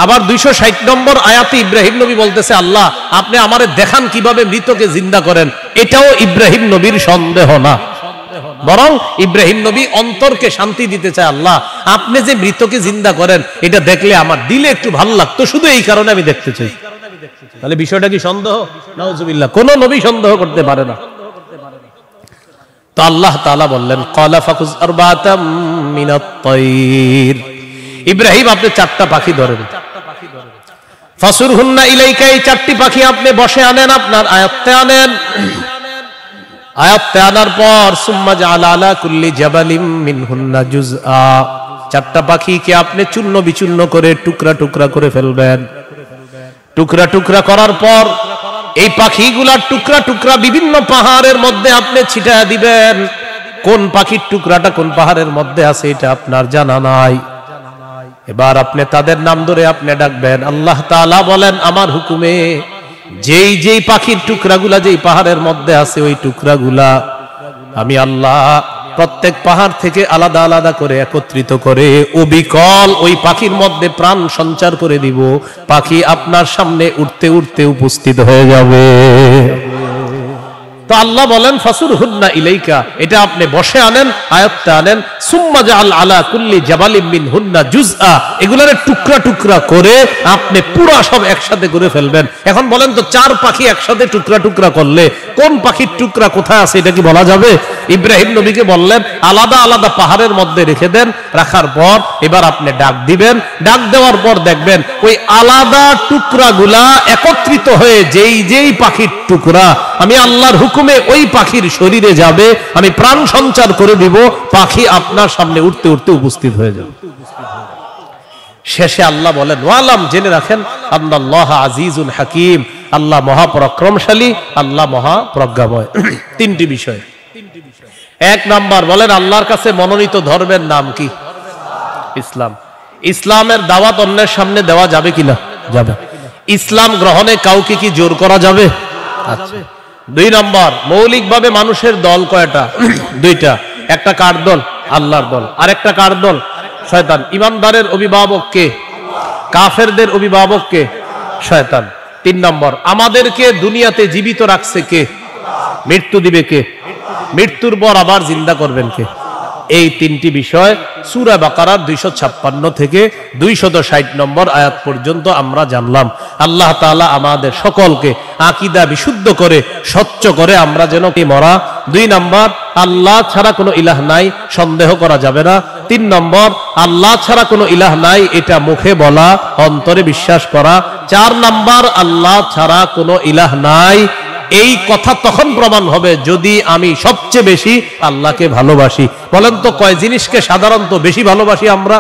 আবার 260 নম্বর আয়াতে ইব্রাহিম নবী বলতেছে আল্লাহ আপনি আমারে দেখান কিভাবে মৃতকে জিন্দা করেন, এটাও ইব্রাহিম নবীর সন্দেহ না, বরং ইব্রাহিম নবী অন্তরকে শান্তি দিতে চায় আল্লাহ আপনি যে মৃতকে জিন্দা করেন এটা দেখলে আমার দিলে একটু ভালো লাগতো, শুধু এই কারণে আমি দেখতে চাই। তাহলে বিষয়টা কি সন্দেহ? নাউজুবিল্লাহ, কোন নবী সন্দেহ করতে পারে না। তো আল্লাহ তাআলা বললেন ক্বালা ফাকুজ আরবাতাম মিনাত তায়র, ইব্রাহিম আপনি 4টা পাখি ধরেন, ফাসুরহুন্না ইলাইকা, এই 4টি পাখি আপনি বসে আনেন, আপনার আয়ত্তে আনেন। আয়াতে আনার পর সুম্মা জাআলা আলা কুল্লি জাবালিম মিনহুন্না জুজআ, 4টা পাখিকে আপনি চূর্ণ বিচূর্ণ করে টুকরা টুকরা করে ফেলবেন। টুকরা টুকরা করার পর এই পাখিগুলার টুকরা টুকরা বিভিন্ন পাহাড়ের মধ্যে আপনি ছিটায় দিবেন। কোন পাখির টুকরাটা কোন পাহাড়ের মধ্যে আছে এটা আপনার জানা নাই। এবার আপনি তাদের নাম ধরে আপনি ডাকবেন। আল্লাহ তাআলা বলেন আমার হুকুমে যেই যেই পাখির টুকরাগুলা যেই পাহাড়ের মধ্যে আছে ওই টুকরাগুলা আমি আল্লাহ প্রত্যেক পাহাড় থেকে আলাদা আলাদা করে একত্রিত করে অবিকল ওই পাখির মধ্যে প্রাণ সঞ্চার করে দিব। পাখি আপনার সামনে উঠতে উঠতে উপস্থিত হয়ে যাবে। তো আল্লাহ বলেন ফাসুরহুন্না ইলাইকা, এটা আপনি বসে আনেন, আয়াতটা আনেন। সুম্মা জাআল আলা কুল্লি জাবালিম মিনহুন্না জুজআ, এগুলোরে টুকরা টুকরা করে আপনি পুরো সব একসাথে করে ফেলবেন। এখন বলেন তো 4 পাখি একসাথে টুকরা টুকরা করলে কোন পাখির টুকরা কোথায় আছে এটা কি বলা যাবে? ইব্রাহিম নবীকে বললেন আলাদা আলাদা পাহাড়ের মধ্যে রেখে দেন। রাখার পর এবার আপনি ডাক দিবেন। ডাক দেওয়ার পর দেখবেন ওই আলাদা টুকরাগুলা একত্রিত হয়ে যেই যেই পাখির টুকরা আমি আল্লাহর হুকুমে ওই পাখির শরীরে যাবে, আমি প্রাণ সঞ্চার করে দিব, পাখি আপনার সামনে উঠতে উঠতে উপস্থিত হয়ে যাবে। শেষে আল্লাহ বলেন ওয়ালাম, জেনে রাখেন আল্লাহ আজিজুন হাকিম, আল্লাহ মহাপরাক্রমশালী, আল্লাহ মহাপ্রজ্ঞাময়। 3টি বিষয়। 1 নাম্বার বলেন আল্লাহর কাছে মনোনীত ধর্মের নাম কি? ইসলাম। ইসলামের দাওয়াত অন্যের সামনে দেওয়া যাবে কিনা? যাবে। ইসলাম গ্রহণে কাউকে কি জোর করা যাবে? আচ্ছা। 2 নম্বর মৌলিকভাবে মানুষের দল কয়টা? 2টা। একটা কার দল? আল্লাহর দল। আর একটা কার দল? শয়তান। ইমানদারের অভিভাবক কে? কাফেরদের অভিভাবক কে? শয়তান। 3 নম্বর, আমাদেরকে দুনিয়াতে জীবিত রাখছে কে? মৃত্যু দিবে কে? মৃত্যুর পর আবার জিন্দা করবেন কে? এই 3টি বিষয় সূরা বাকারার 256 থেকে 260 নম্বর আয়াত পর্যন্ত আমরা জানলাম। আল্লাহ তাআলা আমাদের সকলকে আকীদা বিশুদ্ধ করে স্বচ্ছ করে আমরা যেন কি মরা। 2 নম্বর, আল্লাহ ছাড়া কোনো ইলাহ নাই, সন্দেহ করা যাবে না। 3 নম্বর, আল্লাহ ছাড়া কোনো ইলাহ নাই, এটা মুখে বলা, অন্তরে বিশ্বাস করা। 4 নম্বর, আল্লাহ ছাড়া কোনো ইলাহ নাই, এই কথা তখন প্রমাণ হবে যদি আমি সবচেয়ে বেশি আল্লাহকে ভালোবাসি। বলেন তো কয় জিনিসকে সাধারণত বেশি ভালোবাসি আমরা?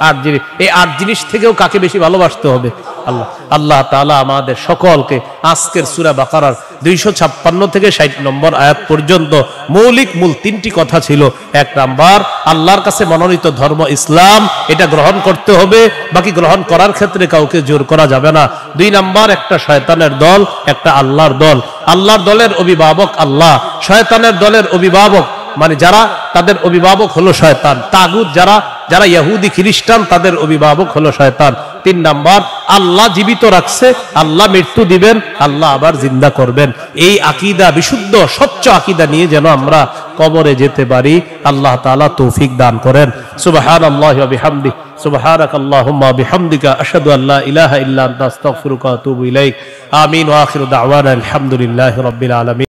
8 জিনিস। এই 8 জিনিস থেকেও কাকে বেশি ভালোবাসতে হবে? আল্লাহ। আল্লাহ তাআলা আমাদের সকলকে আজকের সূরা বাকারার 256 থেকে 60 নম্বর আয়াত পর্যন্ত মূল 3টি কথা ছিল। 1 নাম্বার, আল্লাহর কাছে মনোনীত ধর্ম ইসলাম, এটা গ্রহণ করতে হবে, বাকি গ্রহণ করার ক্ষেত্রে কাউকে জোর করা যাবে না। 2 নাম্বার, একটা শয়তানের দল, একটা আল্লাহর দল। আল্লাহর দলের অভিভাবক আল্লাহ, শয়তানের দলের অভিভাবক মানে যারা, তাদের অভিভাবক হলো শয়তান। তাগুত যারা ইহুদি খ্রিস্টান, তাদের অভিভাবক হলো শয়তান। 3 নাম্বার, আল্লাহ জীবিত রাখছে, আল্লাহ মৃত্যু দিবেন, আল্লাহ আবার জিন্দা করবেন। এই আকীদা, বিশুদ্ধ স্বচ্ছ আকীদা নিয়ে যেন আমরা কবরে যেতে পারি, আল্লাহ তাআলা তৌফিক দান করেন। সুবহানাল্লাহি ওয়া বিহামদিহি, সুবহানাকাল্লাহুম্মা ওয়া বিহামদিকা, আশহাদু আল্লা ইলাহা ইল্লা আনতা, আস্তাগফিরুকা ওয়া আতুবু ইলাইক। আমিন ওয়া আখিরু দাওয়ানা আলহামদুলিল্লাহি রাব্বিল আলামিন।